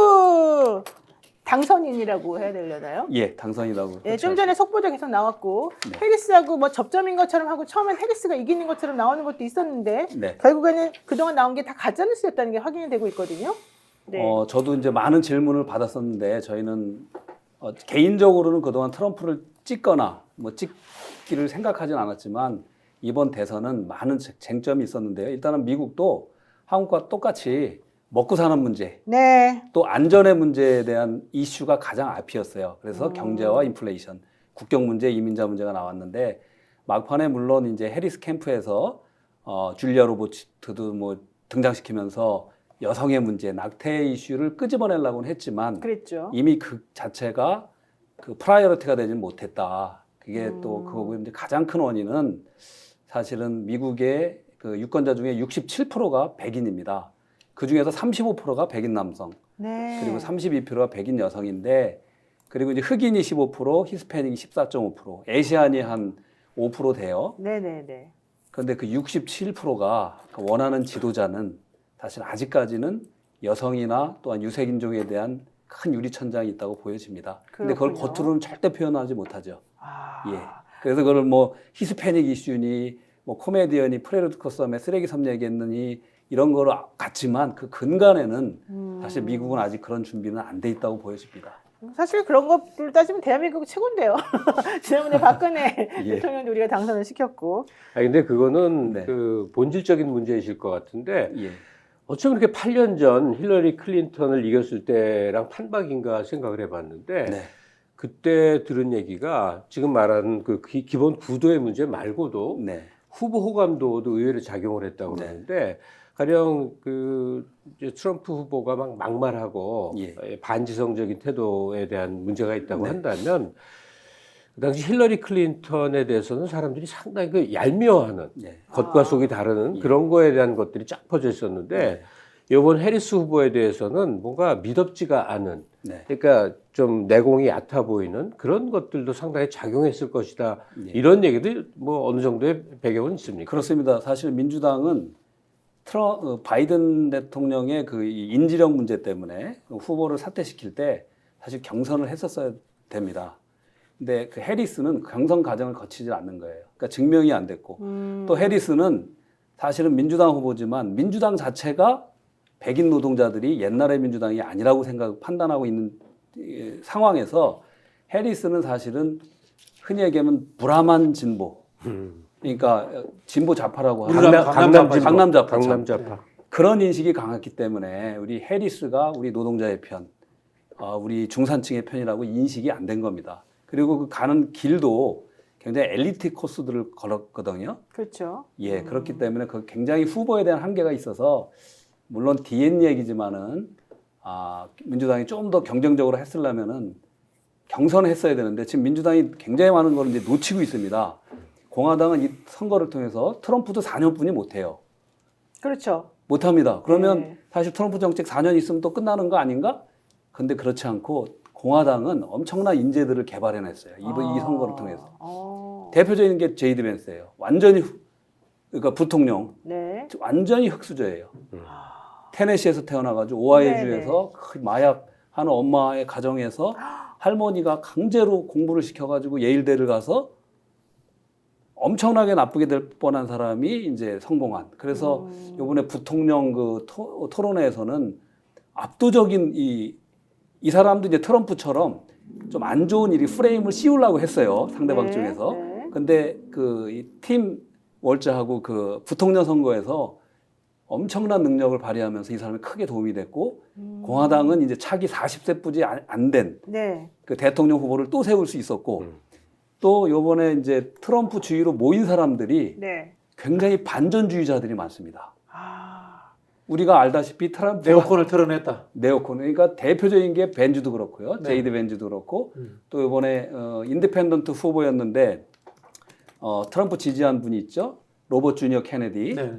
트럼프 당선인이라고 해야 되려나요? 예, 당선이라고. 예, 좀 전에 속보도 계속 나왔고 네. 해리스하고 뭐 접점인 것처럼 하고 처음엔 해리스가 이기는 것처럼 나오는 것도 있었는데 네. 결국에는 그동안 나온 게 다 가짜뉴스였다는 게 확인이 되고 있거든요. 네. 저도 이제 많은 질문을 받았었는데 저희는 개인적으로는 그동안 트럼프를 찍거나 뭐 찍기를 생각하진 않았지만 이번 대선은 많은 쟁점이 있었는데요. 일단은 미국도 한국과 똑같이 먹고 사는 문제, 네. 또 안전의 문제에 대한 이슈가 가장 앞이었어요. 그래서 경제와 인플레이션, 국경 문제, 이민자 문제가 나왔는데 막판에 물론 이제 해리스 캠프에서 줄리아 로버츠도 뭐 등장시키면서 여성의 문제, 낙태 이슈를 끄집어내려고는 했지만 그랬죠. 이미 그 자체가 그 프라이어리티가 되지 못했다. 그게 또 그거고 이제 가장 큰 원인은 사실은 미국의 그 유권자 중에 67%가 백인입니다. 그 중에서 35%가 백인 남성, 네. 그리고 32%가 백인 여성인데, 그리고 이제 흑인이 15%, 히스패닉이 14.5%, 아시안이 한 5% 돼요. 네네네. 그런데 그 67%가 원하는 지도자는 사실 아직까지는 여성이나 또한 유색인종에 대한 큰 유리천장이 있다고 보여집니다. 근데 그걸 그렇군요. 겉으로는 절대 표현하지 못하죠. 아. 예. 그래서 그걸 뭐 히스패닉 이슈니, 뭐 코미디언이 프레르코썸에 쓰레기 섬 얘기했느니 이런 거로 같지만 그 근간에는 사실 미국은 아직 그런 준비는 안 돼 있다고 보여집니다. 사실 그런 것들 따지면 대한민국 최고인데요. 지난번에 박근혜 예. 대통령도 우리가 당선을 시켰고. 근데 그거는 네. 그 본질적인 문제이실 것 같은데 예. 어쩜 그렇게 8년 전 힐러리 클린턴을 이겼을 때랑 판박인가 생각을 해봤는데 네. 그때 들은 얘기가 지금 말하는 그 기본 구도의 문제 말고도 네. 후보 호감도도 의외로 작용을 했다고 네. 그러는데 가령 그 이제 트럼프 후보가 막 막말하고 예. 반지성적인 태도에 대한 문제가 있다고 네. 한다면 그 당시 힐러리 클린턴에 대해서는 사람들이 상당히 그 얄미워하는 네. 겉과 속이 다르는 예. 그런 거에 대한 것들이 쫙 퍼져 있었는데 네. 이번 해리스 후보에 대해서는 뭔가 미덥지가 않은 네. 그러니까 좀 내공이 얕아 보이는 그런 것들도 상당히 작용했을 것이다. 예. 이런 얘기도 뭐 어느 정도의 배경은 있습니까? 그렇습니다. 사실 민주당은 바이든 대통령의 그 인지력 문제 때문에 후보를 사퇴시킬 때 사실 경선을 했었어야 됩니다. 근데 그 해리스는 경선 과정을 거치지 않는 거예요. 그러니까 증명이 안 됐고 또 해리스는 사실은 민주당 후보지만 민주당 자체가 백인 노동자들이 옛날의 민주당이 아니라고 판단하고 있는 상황에서 해리스는 사실은 흔히 얘기하면 불암한 진보, 그러니까 진보 좌파라고 하는 강남 좌파 그런 인식이 강했기 때문에 우리 해리스가 우리 노동자의 편, 우리 중산층의 편이라고 인식이 안 된 겁니다. 그리고 그 가는 길도 굉장히 엘리트 코스들을 걸었거든요. 그렇죠. 예, 그렇기 때문에 그 굉장히 후보에 대한 한계가 있어서 물론 뒤엔 얘기지만은 민주당이 좀 더 경쟁적으로 했으려면은 경선했어야 되는데 지금 민주당이 굉장히 많은 걸 이제 놓치고 있습니다. 공화당은 이 선거를 통해서 트럼프도 4년뿐이 못해요. 그렇죠. 못합니다. 그러면 네. 사실 트럼프 정책 4년 있으면 또 끝나는 거 아닌가? 근데 그렇지 않고 공화당은 엄청난 인재들을 개발해냈어요. 이 선거를 통해서. 대표적인 게 제이드 벤스예요. 완전히 그러니까 부통령 네. 완전히 흑수저예요. 테네시에서 태어나가지고 오하이오주에서 마약 하는 엄마의 가정에서 할머니가 강제로 공부를 시켜가지고 예일대를 가서 엄청나게 나쁘게 될 뻔한 사람이 이제 성공한. 그래서 이번에 부통령 그 토론회에서는 압도적인 이 사람도 이제 트럼프처럼 좀 안 좋은 일이 프레임을 씌우려고 했어요. 상대방 네, 쪽에서. 네. 근데 그 팀 월즈하고 그 부통령 선거에서 엄청난 능력을 발휘하면서 이 사람이 크게 도움이 됐고 공화당은 이제 차기 40세 뿌지 안 된 네. 그 대통령 후보를 또 세울 수 있었고 또 요번에 이제 트럼프 주위로 모인 사람들이 네. 굉장히 반전주의자들이 많습니다. 아. 우리가 알다시피 트럼프 네오콘을 털어냈다. 네오콘 그러니까 대표적인 게 벤주도 그렇고요. 네. 제이드 벤주도 그렇고 또 이번에 인디펜던트 후보였는데 트럼프 지지한 분이 있죠. 로버트 주니어 케네디. 네.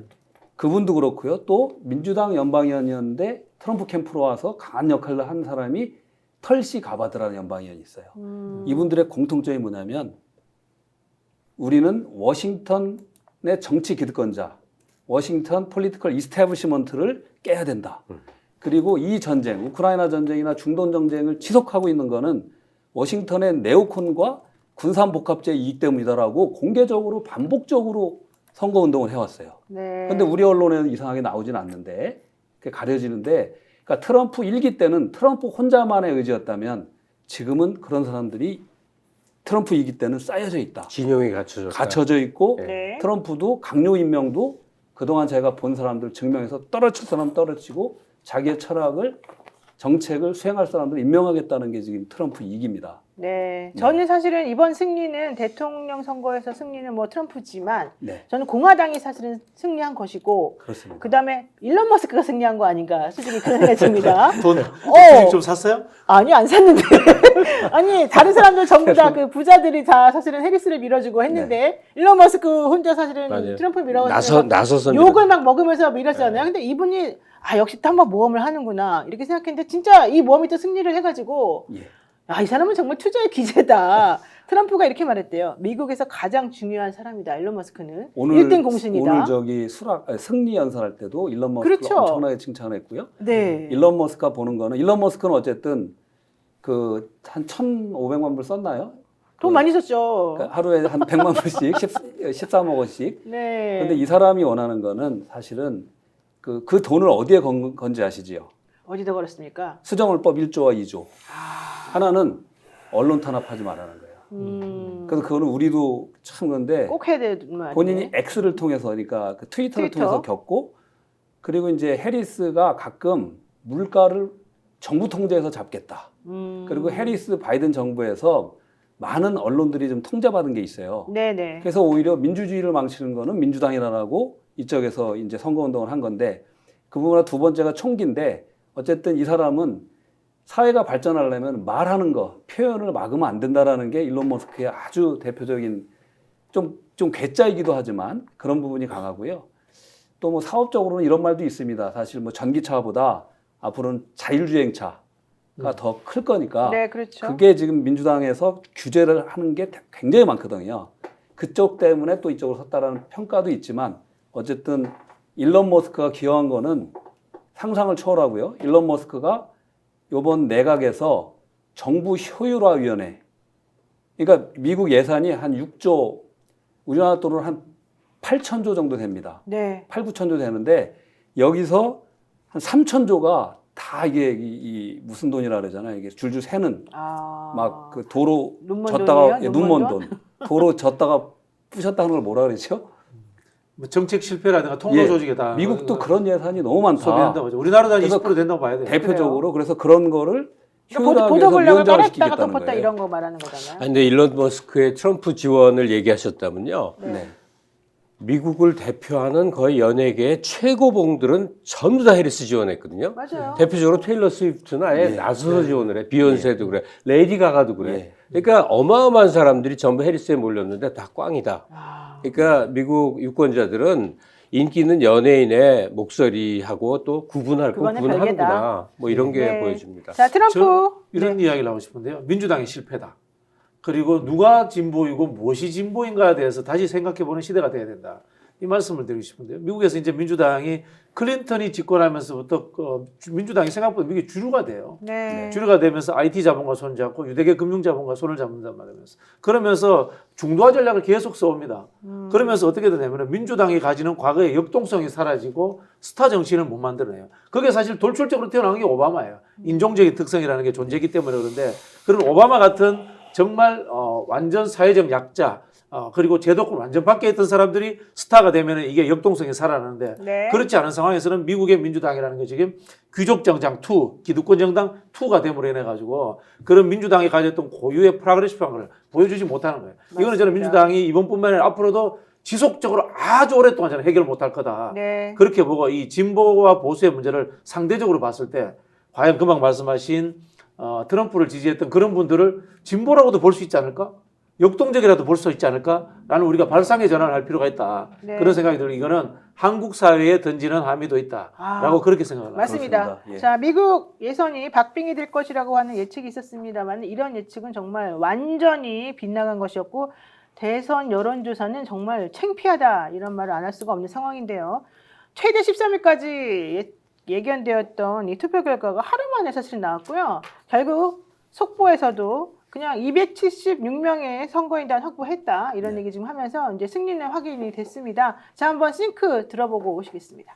그분도 그렇고요. 또 민주당 연방의원이었는데 트럼프 캠프로 와서 강한 역할을 한 사람이 털시 가바드라는 연방의원이 있어요. 이분들의 공통점이 뭐냐면 우리는 워싱턴의 정치 기득권자, 워싱턴 폴리티컬 이스태블리시먼트를 깨야 된다. 그리고 이 전쟁, 우크라이나 전쟁이나 중동 전쟁을 지속하고 있는 거는 워싱턴의 네오콘과 군산복합제 이익 때문이다라고 공개적으로 반복적으로 선거운동을 해왔어요. 네. 근데 우리 언론에는 이상하게 나오진 않는데 그게 가려지는데, 그러니까 트럼프 1기 때는 트럼프 혼자만의 의지였다면 지금은 그런 사람들이 트럼프 2기 때는 쌓여져 있다. 진영이 갖춰져 있고 네. 트럼프도 강요 임명도 그동안 제가 본 사람들 증명해서 떨어질 사람 떨어지고 자기의 철학을 정책을 수행할 사람들 임명하겠다는 게 지금 트럼프 2기입니다. 네. 저는 사실은 이번 승리는 대통령 선거에서 승리는 뭐 트럼프지만 네, 저는 공화당이 사실은 승리한 것이고 그렇습니다. 그다음에 일론 머스크가 승리한 거 아닌가 솔직히 그런 생각이 듭니다. 돈 어. 주식 좀 샀어요? 아니 안 샀는데 아니 다른 사람들 전부 다 그 부자들이 다 사실은 해리스를 밀어주고 했는데 일론 머스크 혼자 사실은 맞아요. 트럼프 밀어가지고 나서서 욕을 막 먹으면서 밀었잖아요. 근데 이분이 아 역시 또 한번 모험을 하는구나 이렇게 생각했는데 진짜 이 모험이 또 승리를 해가지고 예. 아, 이 사람은 정말 투자의 기재다. 트럼프가 이렇게 말했대요. 미국에서 가장 중요한 사람이다. 일론 머스크는. 1등 공신이다. 오늘 저기 승리 연설할 때도 일론 머스크를 그렇죠. 엄청나게 칭찬을 했고요. 네. 일론 머스크가 보는 거는 일론 머스크는 어쨌든 그 한 1,500만 불 썼나요? 돈 많이 썼죠. 그러니까 하루에 한 100만 불씩 13억 원씩. 네. 근데 이 사람이 원하는 거는 사실은 그 돈을 어디에 건지 아시지요? 어디다 걸었습니까? 수정울법 1조와 2조. 아, 하나는 언론 탄압하지 말라는 거예요. 그래서 그거는 우리도 참 그런데 꼭 해야 되는 거 아니에요? 본인이 X를 통해서 그러니까 그 트위터를 트위터. 통해서 겪고, 그리고 이제 해리스가 가끔 물가를 정부 통제해서 잡겠다. 그리고 해리스 바이든 정부에서 많은 언론들이 좀 통제받은 게 있어요. 네네. 그래서 오히려 민주주의를 망치는 거는 민주당이라고 이쪽에서 이제 선거운동을 한 건데, 그 부분과 두 번째가 총기인데, 어쨌든 이 사람은 사회가 발전하려면 말하는 거, 표현을 막으면 안 된다라는 게 일론 머스크의 아주 대표적인 좀 괴짜이기도 하지만 그런 부분이 강하고요. 또 뭐 사업적으로는 이런 말도 있습니다. 사실 뭐 전기차보다 앞으로는 자율주행차가 더 클 거니까 네, 그렇죠. 그게 지금 민주당에서 규제를 하는 게 굉장히 많거든요. 그쪽 때문에 또 이쪽으로 섰다라는 평가도 있지만 어쨌든 일론 머스크가 기여한 거는 상상을 초월하고요. 일론 머스크가 이번 내각에서 정부 효율화위원회, 그러니까 미국 예산이 한 6조, 우리나라 돈으로 한 8천조 정도 됩니다. 네. 8, 9천조 되는데 여기서 한 3천조가 다 이게 이 무슨 돈이라 그러잖아요. 이게 줄줄 새는 아. 막 그 도로 눈먼 졌다가 돈이에요? 눈먼 눈먼 돈, 도로 졌다가 부셨다는 걸 뭐라 그러죠? 뭐 정책 실패라든가 통로 예. 조직에 다 미국도 그런 예산이 너무 많다. 소비한다고 하죠. 우리나라도 한 그래서 20% 된다고 봐야 돼요. 대표적으로 그래서 그런 거를 그러니까 효율하게 해서 보도블록을 위원장을 깔았다가 시키겠다는 덮었다 거예요. 이런 거 말하는 거잖아요. 아니, 근데 일론 머스크의 트럼프 지원을 얘기하셨다면요. 네. 미국을 대표하는 거의 연예계의 최고봉들은 전부 다 해리스 지원했거든요. 맞아요. 대표적으로 테일러 스위프트는 아예 예. 나서서 지원을 해. 비욘세도 그래. 레이디 가가도 그래. 예. 그러니까 어마어마한 사람들이 전부 해리스에 몰렸는데 다 꽝이다. 아. 그러니까 미국 유권자들은 인기 있는 연예인의 목소리하고 또 구분할 거 그거는 구분하는구나. 별개다. 뭐 이런 게 네. 보여집니다. 자, 트럼프. 저 이런 이야기를 하고 싶은데요. 민주당이 실패다. 그리고 누가 진보이고 무엇이 진보인가에 대해서 다시 생각해보는 시대가 돼야 된다. 이 말씀을 드리고 싶은데요. 미국에서 이제 민주당이 클린턴이 집권하면서부터 민주당이 생각보다 미국의 주류가 돼요. 네. 주류가 되면서 IT 자본과 손잡고 유대계 금융 자본과 손을 잡는단 말이면서 그러면서 중도화 전략을 계속 써옵니다. 그러면서 어떻게 되냐면 민주당이 가지는 과거의 역동성이 사라지고 스타 정치인을 못 만들어내요. 그게 사실 돌출적으로 태어난 게 오바마예요. 인종적인 특성이라는 게 존재이기 때문에 그런데 그런 오바마 같은 정말 완전 사회적 약자 그리고 제도권 완전 밖에 있던 사람들이 스타가 되면 이게 역동성이 살아나는데 네. 그렇지 않은 상황에서는 미국의 민주당이라는 게 지금 귀족 정당 2, 기득권 정당 2가 됨으로 인해 가지고 그런 민주당이 가졌던 고유의 프로그레시브한 걸 보여주지 못하는 거예요. 이거는 저는 민주당이 이번뿐만 아니라 앞으로도 지속적으로 아주 오랫동안 저는 해결 못할 거다. 네. 그렇게 보고 이 진보와 보수의 문제를 상대적으로 봤을 때 과연 금방 말씀하신 트럼프를 지지했던 그런 분들을 진보라고도 볼 수 있지 않을까? 역동적이라도 볼 수 있지 않을까라는 우리가 발상의 전환을 할 필요가 있다. 네. 그런 생각이 들어요. 이거는 한국 사회에 던지는 함의도 있다라고 그렇게 생각을 합니다. 맞습니다. 그렇습니다. 예. 자, 미국 예선이 박빙이 될 것이라고 하는 예측이 있었습니다만 이런 예측은 정말 완전히 빗나간 것이었고 대선 여론조사는 정말 창피하다 이런 말을 안 할 수가 없는 상황인데요. 최대 13일까지 예견되었던 이 투표 결과가 하루 만에 사실 나왔고요. 결국 속보에서도 그냥 276명의 선거인단 확보했다 이런 네. 얘기 좀 하면서 이제 승리는 확인이 됐습니다. 자, 한번 싱크 들어보고 오시겠습니다.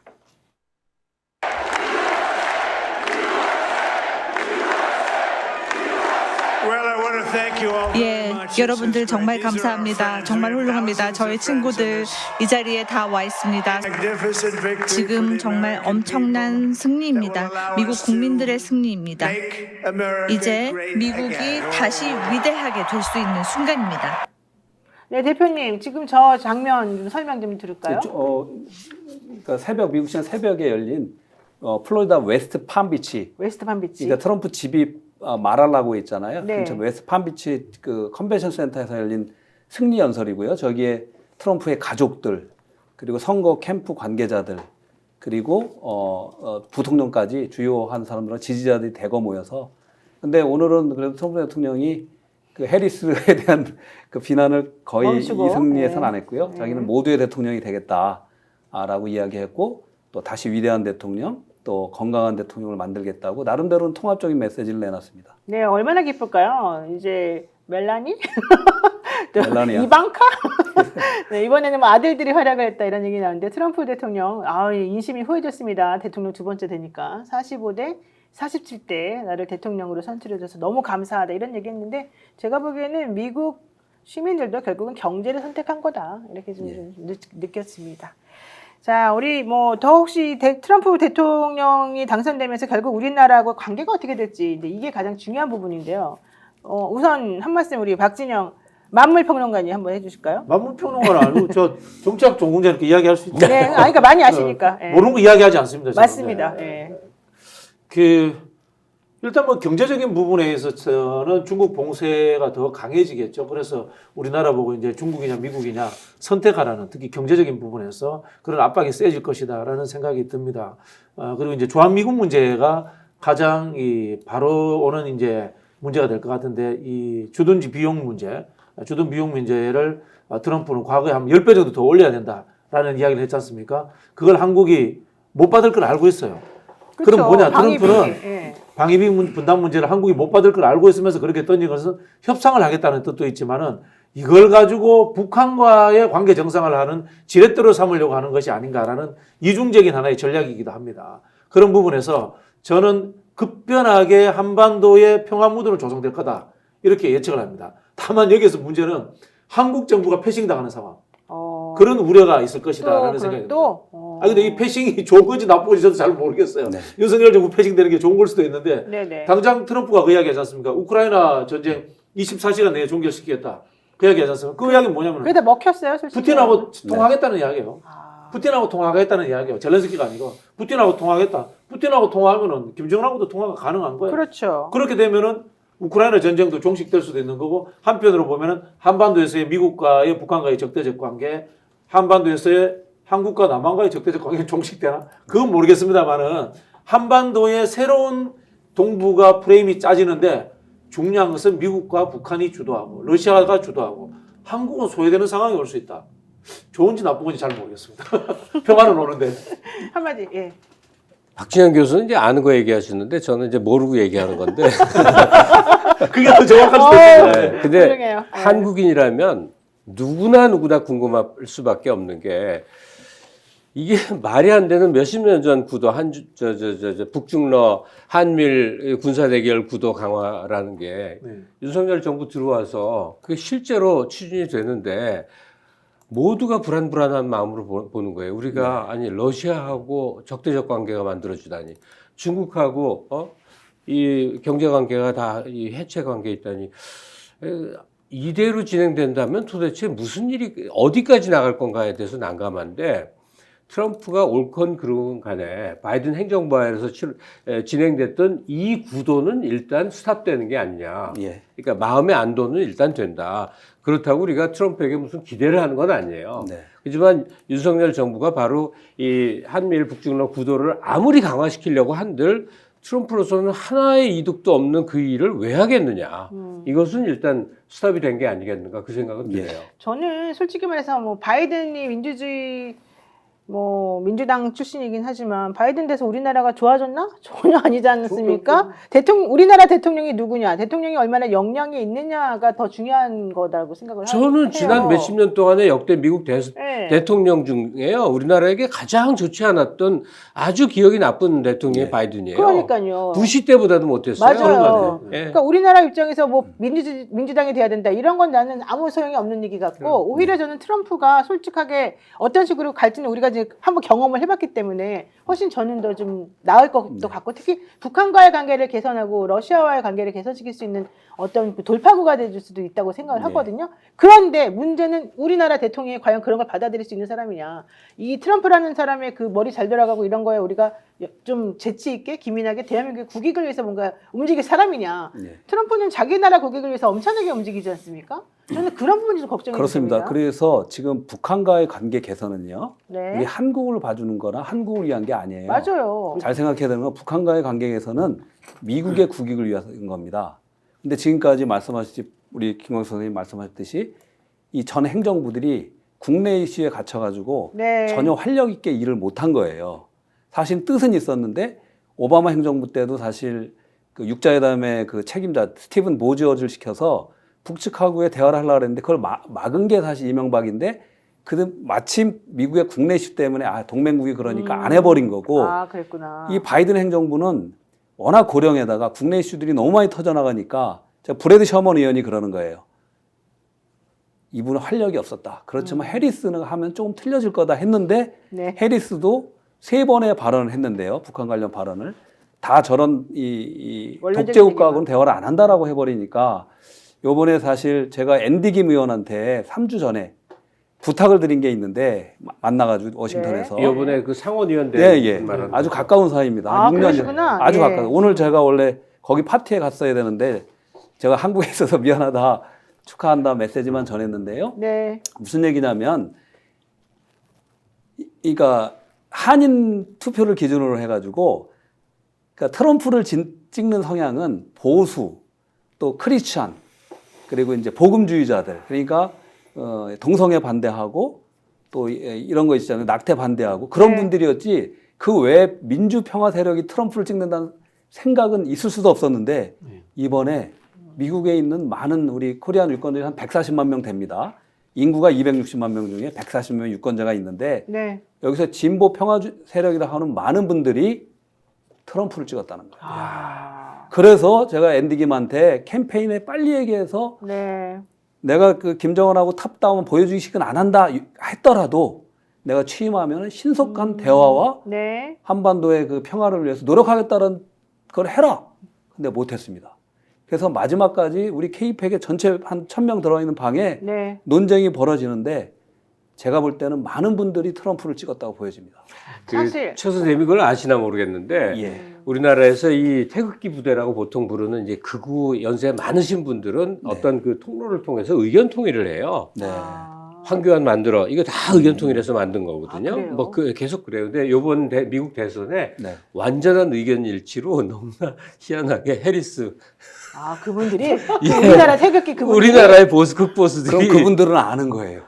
예, 여러분들 정말 감사합니다. 정말 훌륭합니다. 저희 친구들 이 자리에 다 와 있습니다. 지금 정말 엄청난 승리입니다. 미국 국민들의 승리입니다. 이제 미국이 다시 위대하게 될 수 있는 순간입니다. 네, 대표님 지금 저 장면 좀 설명 좀 들을까요? 그러니까 미국 시간 새벽에 열린 플로리다 웨스트 팜비치. 웨스트 팜비치. 그러니까 트럼프 집이 마랄라고 있잖아요. 네. 웨스트 팜비치 그 컨벤션 센터에서 열린 승리 연설이고요. 저기에 트럼프의 가족들 그리고 선거 캠프 관계자들 그리고 부통령까지 주요한 사람들과 지지자들이 대거 모여서 근데 오늘은 그래도 트럼프 대통령이 그 해리스에 대한 그 비난을 거의 멈추고. 이 승리에서는 네. 안 했고요. 네. 자기는 모두의 대통령이 되겠다라고 이야기했고 또 다시 위대한 대통령 또 건강한 대통령을 만들겠다고 나름대로는 통합적인 메시지를 내놨습니다. 네, 얼마나 기쁠까요? 이제 멜라니? 또 멜라니아. 이방카? 네, 이번에는 뭐 아들들이 활약을 했다 이런 얘기 나오는데 트럼프 대통령 인심이 후해졌습니다. 대통령 두 번째 되니까 45대 47대 나를 대통령으로 선출해줘서 너무 감사하다 이런 얘기했는데 제가 보기에는 미국 시민들도 결국은 경제를 선택한 거다 이렇게 좀 느꼈습니다. 자, 우리 뭐 더 혹시 트럼프 대통령이 당선되면서 결국 우리나라하고 관계가 어떻게 될지 이게 가장 중요한 부분인데요. 우선 한 말씀 우리 박진영 만물평론가님 한번 해주실까요? 만물평론가는 아니고 저 정치학 전공자니까 이야기할 수 있죠. 네, 그러니까 많이 아시니까. 예. 모르는 거 이야기하지 않습니다. 저는. 맞습니다. 네. 예. 일단 뭐 경제적인 부분에 있어서는 중국 봉쇄가 더 강해지겠죠. 그래서 우리나라 보고 이제 중국이냐 미국이냐 선택하라는 특히 경제적인 부분에서 그런 압박이 세질 것이다라는 생각이 듭니다. 그리고 이제 주한미군 문제가 가장 바로 오는 이제 문제가 될 것 같은데 이 주둔 비용 문제를 트럼프는 과거에 한 10배 정도 더 올려야 된다라는 이야기를 했지 않습니까? 그걸 한국이 못 받을 걸 알고 있어요. 그렇죠. 그럼 뭐냐? 방위비. 트럼프는 예. 방위비 분담 문제를 한국이 못 받을 걸 알고 있으면서 그렇게 던진 것은 협상을 하겠다는 뜻도 있지만은 이걸 가지고 북한과의 관계 정상화를 하는 지렛대로 삼으려고 하는 것이 아닌가라는 이중적인 하나의 전략이기도 합니다. 그런 부분에서 저는 급변하게 한반도의 평화 무드로 조성될 거다 이렇게 예측을 합니다. 다만 여기에서 문제는 한국 정부가 패싱당하는 상황. 그런 우려가 있을 것이다라는 생각이 듭니다. 근데 이 패싱이 좋은 건지 나쁜 건지 저도 잘 모르겠어요. 네. 윤석열 정부 패싱되는 게 좋은 걸 수도 있는데 네네. 당장 트럼프가 그 이야기 하지 않습니까? 우크라이나 전쟁 24시간 내에 종결시키겠다. 그 이야기 하지 않습니까? 그 이야기는 뭐냐면 그게 다 먹혔어요, 솔직히. 푸틴하고 통화하겠다는 이야기예요. 아. 푸틴하고 통화하겠다는 이야기예요. 젤렌스키가 아니고 푸틴하고 통화하겠다. 푸틴하고 통화하면은 김정은하고도 통화가 가능한 거예요. 그렇죠. 그렇게 되면은 우크라이나 전쟁도 종식될 수도 있는 거고 한편으로 보면은 한반도에서의 미국과의 북한과의 적대적 관계, 한반도에서의 한국과 남한과의 적대적 관계가 종식되나? 그건 모르겠습니다만은 한반도의 새로운 동북아 프레임이 짜지는데 중요한 것은 미국과 북한이 주도하고 러시아가 주도하고 한국은 소외되는 상황이 올 수 있다. 좋은지 나쁜 건지 잘 모르겠습니다. 평화는 오는데. 한마디. 예. 박진영 교수는 이제 아는 거 얘기하시는데 저는 이제 모르고 얘기하는 건데. 그게 더 정확할 수도 있어요. 네, 근데 훌륭해요. 네. 한국인이라면 누구나 궁금할 수밖에 없는 게 이게 말이 안 되는 몇십 년 전 구도 북중러 한밀 군사 대결 구도 강화라는 게 네. 윤석열 정부 들어와서 그게 실제로 추진이 되는데 모두가 불안한 마음으로 보는 거예요. 우리가 아니 러시아하고 적대적 관계가 만들어지다니 중국하고 이 경제 관계가 다 이 해체 관계에 있다니 이대로 진행된다면 도대체 무슨 일이 어디까지 나갈 건가에 대해서 난감한데 트럼프가 옳건 그르건 간에 바이든 행정부 하에서 진행됐던 이 구도는 일단 스탑되는 게 아니냐. 예. 그러니까 마음의 안도는 일단 된다. 그렇다고 우리가 트럼프에게 무슨 기대를 하는 건 아니에요. 네. 하지만 윤석열 정부가 바로 이 한미일 북중러 구도를 아무리 강화시키려고 한들 트럼프로서는 하나의 이득도 없는 그 일을 왜 하겠느냐. 이것은 일단 스탑이 된 게 아니겠는가 그 생각은 드네요. 저는 솔직히 말해서 뭐 바이든이 민주주의 뭐 민주당 출신이긴 하지만 바이든 돼서 우리나라가 좋아졌나? 전혀 아니지 않습니까? 우리나라 대통령이 누구냐? 대통령이 얼마나 역량이 있느냐가 더 중요한 거라고 생각을 저는 해요. 지난 몇십 년 동안에 역대 미국 네. 대통령 중에요. 우리나라에게 가장 좋지 않았던 아주 기억이 나쁜 대통령이 네. 바이든이에요. 그러니까요. 부시 때보다도 못했어요. 맞아요. 예. 그러니까 우리나라 입장에서 뭐 민주당이 돼야 된다 이런 건 나는 아무 소용이 없는 얘기 같고 오히려 저는 트럼프가 솔직하게 어떤 식으로 갈지는 우리가 이제 한번 경험을 해봤기 때문에 훨씬 저는 더 좀 나을 것도 같고 특히 북한과의 관계를 개선하고 러시아와의 관계를 개선시킬 수 있는 어떤 그 돌파구가 될 수도 있다고 생각을 하거든요. 그런데 문제는 우리나라 대통령이 과연 그런 걸 받아들일 수 있는 사람이냐. 이 트럼프라는 사람의 그 머리 잘 돌아가고 이런 거에 우리가 좀 재치 있게 기민하게 대한민국의 국익을 위해서 뭔가 움직일 사람이냐. 네. 트럼프는 자기 나라 국익을 위해서 엄청나게 움직이지 않습니까? 저는 그런 부분이 좀 걱정이 그렇습니다. 됩니다. 그래서 지금 북한과의 관계 개선은요. 네. 우리 한국을 봐주는 거나 한국을 위한 게 아니에요. 맞아요. 잘 생각해야 되는 건 북한과의 관계 개선은 미국의 국익을 위한 겁니다. 근데 지금까지 말씀하셨듯이 우리 김광석 선생님 말씀하셨듯이 이 전 행정부들이 국내 이슈에 갇혀가지고 네. 전혀 활력 있게 일을 못한 거예요. 사실 뜻은 있었는데 오바마 행정부 때도 사실 그 육자회담의 그 책임자 스티븐 모지어즈를 시켜서 북측하고의 대화를 하려고 했는데 그걸 막은 게 사실 이명박인데 마침 미국의 국내 이슈 때문에 동맹국이 그러니까 안 해버린 거고 아, 그랬구나. 이 바이든 행정부는 워낙 고령에다가 국내 이슈들이 너무 많이 터져나가니까 브래드 셔먼 의원이 그러는 거예요. 이분은 활력이 없었다. 그렇지만 해리스는 하면 조금 틀려질 거다 했는데 네. 해리스도 3번의 발언을 했는데요. 북한 관련 발언을. 다 저런 이 원론적인 독재국가하고는 대화를 안 한다라고 해버리니까 요번에 사실 제가 앤디 김 의원한테 3주 전에 부탁을 드린 게 있는데 만나가지고 워싱턴에서 이번에 그 상원의원대 예, 예. 말하는 아주 가까운 사이입니다. 아, 6년 그러시구나. 아주 예. 가까워. 오늘 제가 원래 거기 파티에 갔어야 되는데 제가 한국에 있어서 미안하다 축하한다 메시지만 전했는데요. 네. 무슨 얘기냐면 그러니까 한인 투표를 기준으로 해가지고 그러니까 트럼프를 찍는 성향은 보수 또 크리스찬 그리고 이제 복음주의자들 그러니까 동성애 반대하고 또 이런 거 있잖아요. 낙태 반대하고 그런 네. 분들이었지 그 외에 민주평화 세력이 트럼프를 찍는다는 생각은 있을 수도 없었는데 이번에 미국에 있는 많은 우리 코리안 유권자들이 한 140만 명 됩니다. 인구가 260만 명 중에 140명 유권자가 있는데 네. 여기서 진보 평화 세력이라 하는 많은 분들이 트럼프를 찍었다는 거예요. 아. 그래서 제가 앤디 김한테 캠페인에 빨리 얘기해서 네. 내가 그 김정은하고 탑다운 보여주기식은 안 한다 했더라도 내가 취임하면 신속한 대화와 네. 한반도의 그 평화를 위해서 노력하겠다는 걸 해라. 근데 못했습니다. 그래서 마지막까지 우리 K-팩에 전체 한 1000명 들어있는 방에 네. 논쟁이 벌어지는데 제가 볼 때는 많은 분들이 트럼프를 찍었다고 보여집니다. 사실 최 선생님이 그걸 아시나 모르겠는데 예. 우리나라에서 이 태극기 부대라고 보통 부르는 이제 극우 연세 많으신 분들은 어떤 그 통로를 통해서 의견 통일을 해요. 네. 황교안 만들어 이거 다 의견 통일해서 만든 거거든요. 아, 그래요? 뭐 계속 그래요. 근데 요번 미국 대선에 네. 완전한 의견 일치로 너무나 희한하게 해리스 아, 그분들이 우리나라 태극기 그분들이 우리나라의 극보수들이 그럼 그분들은 아는 거예요.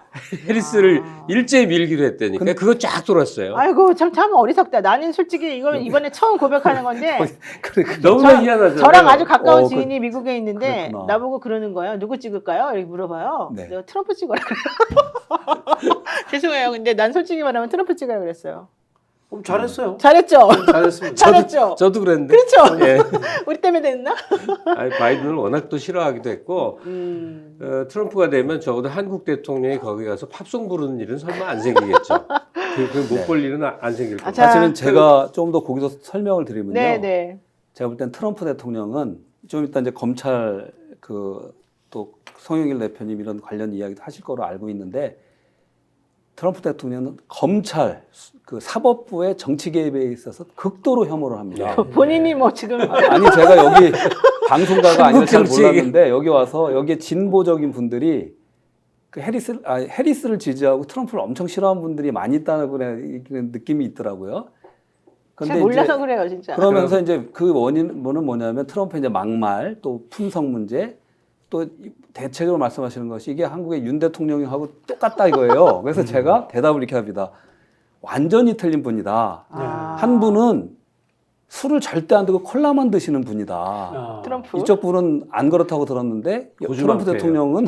해리스를 일제히 밀기로 했다니까 그거 쫙 돌았어요. 아이고 참 어리석다. 나는 솔직히 이건 이번에 처음 고백하는 건데 너무나 희한하죠. 저랑 아주 가까운 그- 지인이 미국에 있는데 그렇구나. 나보고 그러는 거예요. 누구 찍을까요? 이렇게 물어봐요. 네. 내가 트럼프 찍어라 그래요. 죄송해요. 근데 난 솔직히 말하면 트럼프 찍으라 그랬어요. 그럼 잘했어요. 잘했죠? 잘했습니다. 잘했죠? 저도 그랬는데. 그렇죠? 예. 우리 때문에 됐나? 아니, 바이든을 워낙 또 싫어하기도 했고 트럼프가 되면 적어도 한국 대통령이 거기 가서 팝송 부르는 일은 설마 안 생기겠죠. 못 볼 일은 안 생길 거예요. 자, 사실은 제가 좀 더 거기서 설명을 드리면요. 네. 제가 볼 땐 트럼프 대통령은 좀 이따 이제 검찰 또 송영길 대표님 이런 관련 이야기도 하실 거로 알고 있는데 트럼프 대통령은 검찰 그 사법부의 정치 개입에 있어서 극도로 혐오를 합니다. 본인이 뭐 지금 아니 제가 여기 방송가가 아니라 잘 정치 몰랐는데 여기 와서 여기에 진보적인 분들이 그 해리스를 지지하고 트럼프를 엄청 싫어하는 분들이 많이 있다는 그런 느낌이 있더라고요. 잘 몰라서 그래요, 진짜. 그러면서 이제 그 원인은 뭐냐면 트럼프의 이제 막말 또 품성 문제 또 대책으로 말씀하시는 것이 이게 한국의 윤 대통령하고 똑같다 이거예요. 그래서 제가 대답을 이렇게 합니다. 완전히 틀린 분이다. 아. 한 분은 술을 절대 안 드고 콜라만 드시는 분이다. 아. 트럼프. 이쪽 분은 안 그렇다고 들었는데 트럼프 고주망태예요. 대통령은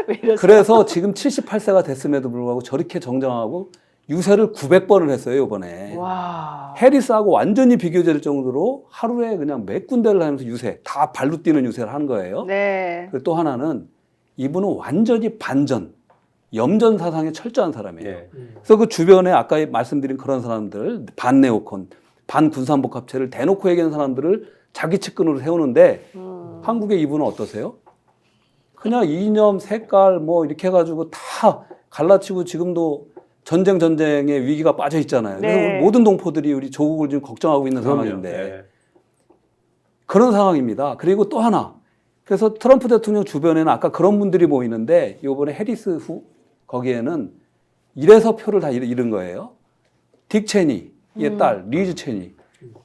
왜 이러세요? 그래서 지금 78세가 됐음에도 불구하고 저렇게 정정하고 유세를 900번을 했어요, 이번에. 와. 해리스하고 완전히 비교될 정도로 하루에 그냥 몇 군데를 하면서 유세, 다 발로 뛰는 유세를 한 거예요. 네. 그리고 또 하나는 이분은 완전히 반전, 염전 사상에 철저한 사람이에요. 예. 그래서 그 주변에 아까 말씀드린 그런 사람들, 반네오콘, 반군산복합체를 대놓고 얘기하는 사람들을 자기 측근으로 세우는데 한국의 이분은 어떠세요? 그냥 이념, 색깔 뭐 이렇게 해가지고 다 갈라치고 지금도 전쟁의 위기가 빠져 있잖아요. 네. 그래서 모든 동포들이 우리 조국을 지금 걱정하고 있는 그럼요. 상황인데 예. 그런 상황입니다. 그리고 또 하나. 그래서 트럼프 대통령 주변에는 아까 그런 분들이 모이는데 이번에 해리스 거기에는 이래서 표를 다 잃은 거예요. 딕 체니의 딸 리즈 체니.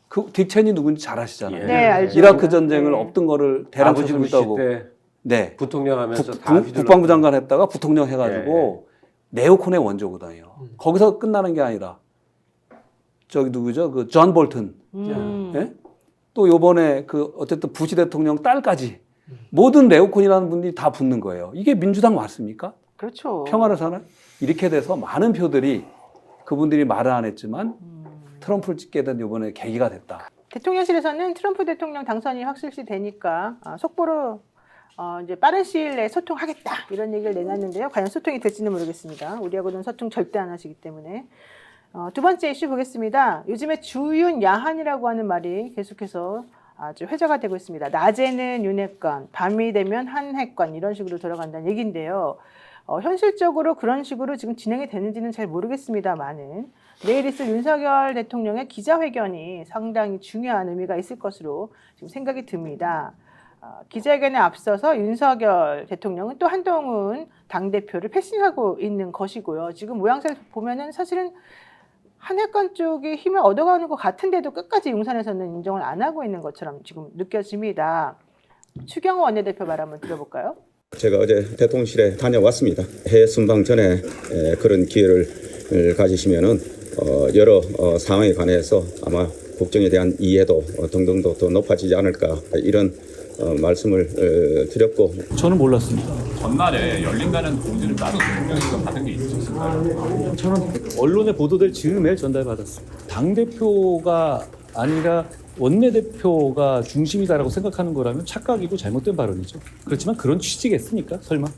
그 딕 체니 누군지 잘 아시잖아요. 네, 알죠. 이라크 전쟁을 네. 없던 거를 대량 아버지 쳐주고 부시 있다고. 때 네. 부통령 하면서 다 국방부 장관 했다가 부통령 해가지고 네오콘의 원조거든요. 거기서 끝나는 게 아니라 저기 누구죠? 그 존 볼튼. 예? 또 요번에 그 어쨌든 부시 대통령 딸까지 모든 네오콘이라는 분들이 다 붙는 거예요. 이게 민주당 맞습니까? 그렇죠. 평화를 사나요? 이렇게 돼서 많은 표들이 그분들이 말을 안 했지만 트럼프를 찍게 된 이번에 계기가 됐다. 대통령실에서는 트럼프 대통령 당선이 확실시 되니까 속보로 이제 빠른 시일 내에 소통하겠다 이런 얘기를 내놨는데요. 과연 소통이 될지는 모르겠습니다. 우리하고는 소통 절대 안 하시기 때문에. 두 번째 이슈 보겠습니다. 요즘에 주윤 야한이라고 하는 말이 계속해서 아주 회자가 되고 있습니다. 낮에는 윤핵관, 밤이 되면 한핵관 이런 식으로 돌아간다는 얘기인데요. 현실적으로 그런 식으로 지금 진행이 되는지는 잘 모르겠습니다만은 내일 있을 윤석열 대통령의 기자회견이 상당히 중요한 의미가 있을 것으로 지금 생각이 듭니다. 기자회견에 앞서서 윤석열 대통령은 또 한동훈 당대표를 패싱하고 있는 것이고요. 지금 모양새를 보면은 사실은 한핵관 쪽이 힘을 얻어가는 것 같은데도 끝까지 용산에서는 인정을 안 하고 있는 것처럼 지금 느껴집니다. 추경호 원내대표 말 한번 들어볼까요? 제가 어제 대통령실에 다녀왔습니다. 해외 순방 전에 그런 기회를 가지시면은 여러 상황에 관해서 아마 국정에 대한 이해도 등등도 더 높아지지 않을까 이런 말씀을 드렸고 저는 몰랐습니다. 전날에 열린다는 공지를 따로 대통령실에서 받은 게 있었을까요? 저는 언론에 보도될 즈음에 전달받았습니다. 당대표가 아니라 원내대표가 중심이다라고 생각하는 거라면 착각이고 잘못된 발언이죠. 그렇지만 그런 취지겠습니까? 설마?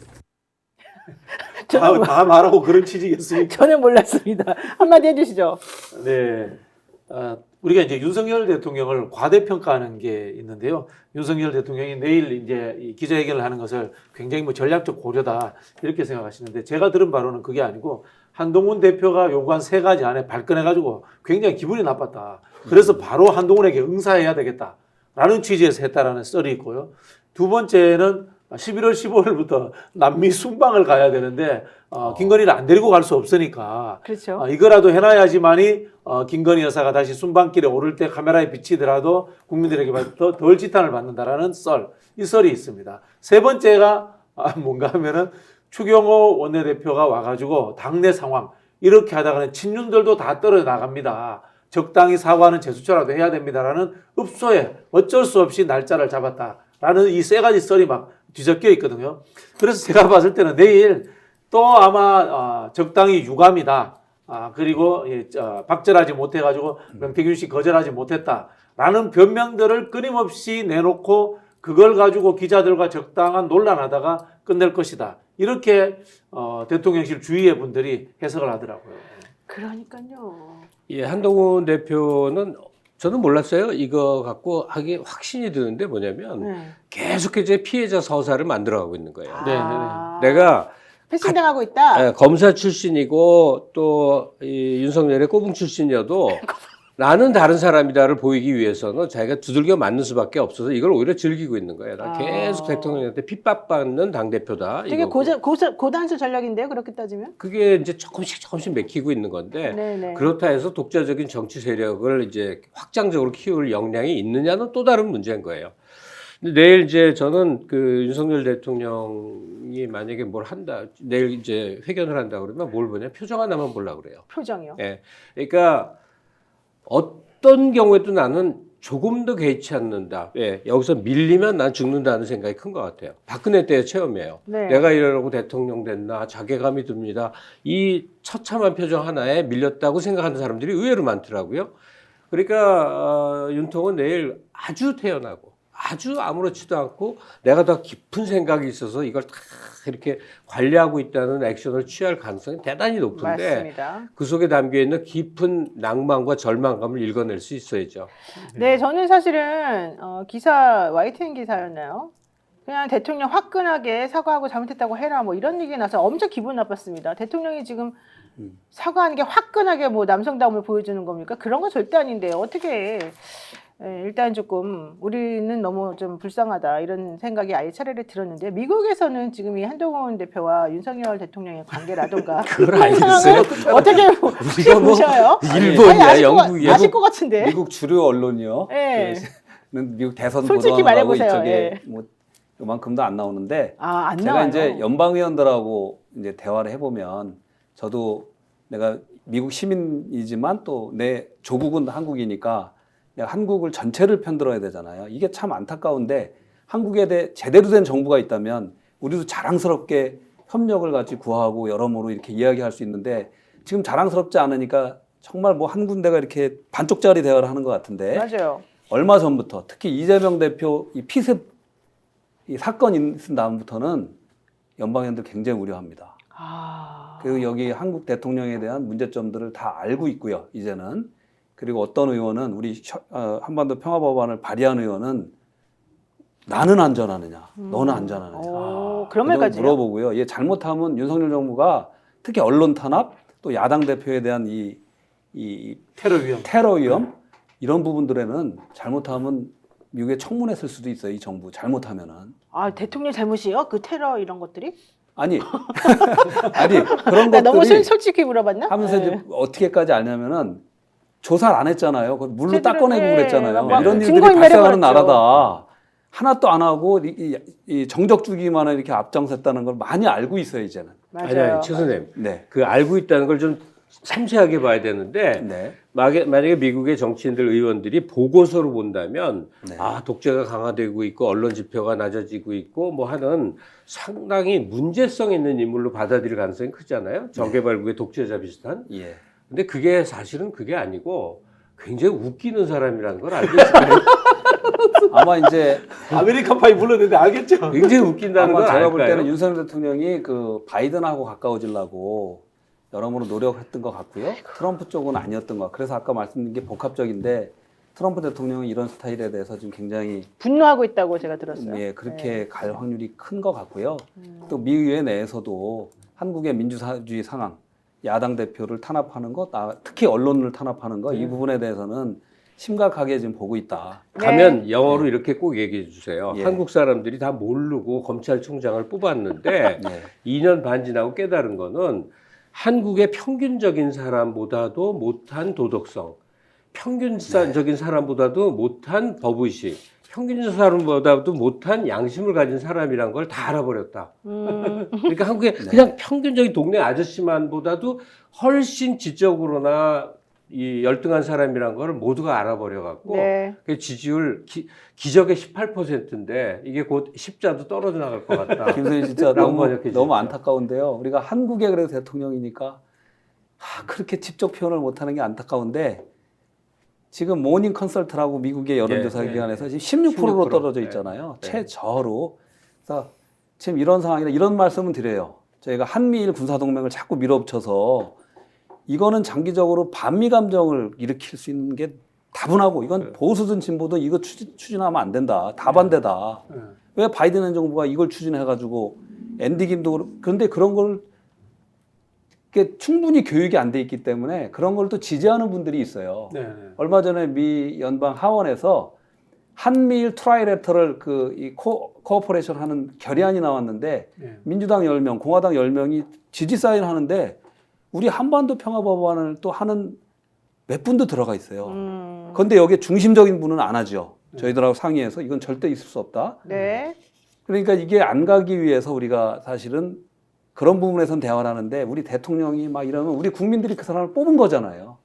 다 말하고 그런 취지겠습니까? 저는 몰랐습니다. 한마디 해주시죠. 네. 우리가 이제 윤석열 대통령을 과대평가하는 게 있는데요. 윤석열 대통령이 내일 이제 이 기자회견을 하는 것을 굉장히 뭐 전략적 고려다 이렇게 생각하시는데 제가 들은 바로는 그게 아니고 한동훈 대표가 요구한 3가지 안에 발끈해가지고 굉장히 기분이 나빴다. 그래서 바로 한동훈에게 응사해야 되겠다라는 취지에서 했다라는 썰이 있고요. 두 번째는 11월 15일부터 남미 순방을 가야 되는데 김건희를 안 데리고 갈 수 없으니까 그렇죠. 이거라도 해놔야지만이 김건희 여사가 다시 순방길에 오를 때 카메라에 비치더라도 국민들에게 덜 지탄을 받는다라는 썰, 이 썰이 있습니다. 세 번째가 뭔가 하면은 추경호 원내대표가 와가지고 당내 상황 이렇게 하다가는 친윤들도 다 떨어져 나갑니다. 적당히 사과하는 제스처라도 해야 됩니다라는 읍소에 어쩔 수 없이 날짜를 잡았다라는 이 3가지 썰이 막 뒤섞여 있거든요. 그래서 제가 봤을 때는 내일 또 아마 적당히 유감이다. 그리고 박절하지 못해가지고 명태균 씨 거절하지 못했다라는 변명들을 끊임없이 내놓고 그걸 가지고 기자들과 적당한 논란하다가 끝낼 것이다. 이렇게 대통령실 주위의 분들이 해석을 하더라고요. 그러니까요. 예, 한동훈 대표는 저는 몰랐어요. 이거 갖고 하기 확신이 드는데 뭐냐면 네. 계속 이제 피해자 서사를 만들어가고 있는 거예요. 내가 패싱당하고 있다. 검사 출신이고 또 이 윤석열의 꼬붕 출신이어도 나는 다른 사람이다를 보이기 위해서는 자기가 두들겨 맞는 수밖에 없어서 이걸 오히려 즐기고 있는 거예요. 나 계속 대통령한테 핍박받는 당대표다. 되게 이거고. 고단수 전략인데요. 그렇게 따지면. 그게 이제 조금씩 맥히고 있는 건데 네네. 그렇다 해서 독자적인 정치 세력을 이제 확장적으로 키울 역량이 있느냐는 또 다른 문제인 거예요. 근데 내일 이제 저는 그 윤석열 대통령이 만약에 뭘 한다, 내일 이제 회견을 한다 그러면 뭘 보냐? 표정 하나만 보려고 그래요. 표정이요. 예. 그러니까 어떤 경우에도 나는 조금 더 개의치 않는다. 예. 여기서 밀리면 난 죽는다는 생각이 큰 것 같아요. 박근혜 때의 체험이에요. 네. 내가 이러고 대통령 됐나 자괴감이 듭니다. 이 처참한 표정 하나에 밀렸다고 생각하는 사람들이 의외로 많더라고요. 그러니까 윤통은 내일 아주 태연하고 아주 아무렇지도 않고 내가 더 깊은 생각이 있어서 이걸 다 이렇게 관리하고 있다는 액션을 취할 가능성이 대단히 높은데 맞습니다. 그 속에 담겨 있는 깊은 낭만과 절망감을 읽어낼 수 있어야죠. 네, 저는 사실은 기사 YTN 기사였나요? 그냥 대통령 화끈하게 사과하고 잘못했다고 해라 뭐 이런 얘기 나서 엄청 기분 나빴습니다. 대통령이 지금 사과하는 게 화끈하게 뭐 남성다움을 보여주는 겁니까? 그런 거 절대 아닌데요. 어떻게 일단 조금 우리는 너무 좀 불쌍하다 이런 생각이 아예 차례를 들었는데 미국에서는 지금 이 한동훈 대표와 윤석열 대통령의 관계라든가 그걸 이런 상황을 알겠어요. 어떻게 우리가 뭐 보셔요? 일본이야, 아니, 영국이야. 아실 것 같은데. 미국 주류 언론이요. 네. 는 미국 대선 솔직히 보도하느라고 말해보세요. 이쪽에 예. 뭐 요만큼도 안 나오는데 안 제가 나와요. 이제 연방의원들하고 이제 대화를 해보면 저도 내가 미국 시민이지만 또 내 조국은 한국이니까 내가 한국을 전체를 편들어야 되잖아요. 이게 참 안타까운데 한국에 대해 제대로 된 정부가 있다면 우리도 자랑스럽게 협력을 같이 구하고 여러모로 이렇게 이야기할 수 있는데 지금 자랑스럽지 않으니까 정말 뭐 한 군데가 이렇게 반쪽짜리 대화를 하는 것 같은데 맞아요. 얼마 전부터 특히 이재명 대표 이 피습 이 사건이 있은 다음부터는 연방의원들 굉장히 우려합니다. 그리고 여기 한국 대통령에 대한 문제점들을 다 알고 있고요. 이제는. 그리고 어떤 의원은 우리 한반도 평화법안을 발의한 의원은 나는 안전하느냐, 너는 안전하느냐. 그런 말까지 물어보고요. 얘 잘못하면 윤석열 정부가 특히 언론 탄압 또 야당 대표에 대한 이 테러 위험 이런 부분들에는 잘못하면 미국에 청문회 쓸 수도 있어요. 이 정부 잘못하면은. 대통령 잘못이에요? 그 테러 이런 것들이? 아니 아니 그런 것들이 너무 솔직히 물어봤나? 하면서 네. 이제 어떻게까지 알냐면은 조사를 안 했잖아요. 그 물로 제대로, 닦아내고 네. 그랬잖아요. 막 이런 일들이 증거인멸해 발생하는 버렸죠. 나라다. 하나도 안 하고 이 정적 주기만을 이렇게 앞장섰다는 걸 많이 알고 있어요 이제는. 맞아요. 아니, 최 선생님. 네. 그 알고 있다는 걸 좀 섬세하게 봐야 되는데 네. 만약에 미국의 정치인들 의원들이 보고서로 본다면 네. 독재가 강화되고 있고 언론 지표가 낮아지고 있고 뭐 하는 상당히 문제성 있는 인물로 받아들일 가능성이 크잖아요. 저개발국의 독재자 비슷한. 예. 근데 그게 사실은 그게 아니고 굉장히 웃기는 사람이라는 걸 알고 있어요. 아마 이제 아메리칸 파이 불렀는데 알겠죠? 굉장히 웃긴다는 걸 아마 제가 볼 알까요? 때는 윤석열 대통령이 그 바이든하고 가까워지려고 여러모로 노력했던 것 같고요. 트럼프 쪽은 아니었던 것 같아요. 그래서 아까 말씀드린 게 복합적인데 트럼프 대통령은 이런 스타일에 대해서 지금 굉장히 분노하고 있다고 제가 들었어요. 예, 그렇게 갈 확률이 큰 것 같고요. 또 미의회 내에서도 한국의 민주주의 상황, 야당 대표를 탄압하는 것, 특히 언론을 탄압하는 것, 이 부분에 대해서는 심각하게 지금 보고 있다. 가면 영어로 이렇게 꼭 얘기해 주세요. 예. 한국 사람들이 다 모르고 검찰총장을 뽑았는데 네. 2년 반 지나고 깨달은 거는 한국의 평균적인 사람보다도 못한 도덕성, 평균적인 사람보다도 못한 법의식, 평균적 사람보다도 못한 양심을 가진 사람이란 걸 다 알아버렸다. 그러니까 한국의 그냥 평균적인 동네 아저씨만보다도 훨씬 지적으로나 이 열등한 사람이란 걸 모두가 알아버려갖고 네. 그 지지율 기적의 18%인데 이게 곧 십자도 떨어져 나갈 것 같다. 김선희 진짜 라고 번역해 주십시오. 너무 안타까운데요. 우리가 한국에 그래도 대통령이니까 그렇게 직접 표현을 못하는 게 안타까운데 지금 모닝 컨설트라고 미국의 여론조사 네, 기관에서 지금 16%로 16%. 떨어져 있잖아요. 네. 최저로. 그래서 지금 이런 상황이라 이런 말씀은 드려요. 저희가 한미일 군사동맹을 자꾸 밀어붙여서 이거는 장기적으로 반미 감정을 일으킬 수 있는 게 다분하고 이건 보수든 진보든 이거 추진하면 안 된다. 다반대다. 왜 바이든 행정부가 이걸 추진해가지고 앤디 김도 그런데 그런 걸 충분히 교육이 안 돼 있기 때문에 그런 걸 또 지지하는 분들이 있어요. 네. 얼마 전에 미 연방 하원에서 한미일 트라이레터럴 이 코어포레이션 하는 결의안이 나왔는데 네. 민주당 10명, 공화당 10명이 지지 사인 하는데 우리 한반도 평화법안을 또 하는 몇 분도 들어가 있어요. 그런데 여기에 중심적인 분은 안 하죠. 저희들하고 상의해서 이건 절대 있을 수 없다. 네. 그러니까 이게 안 가기 위해서 우리가 사실은 그런 부분에선 대화를 하는데 우리 대통령이 막 이러면 우리 국민들이 그 사람을 뽑은 거잖아요.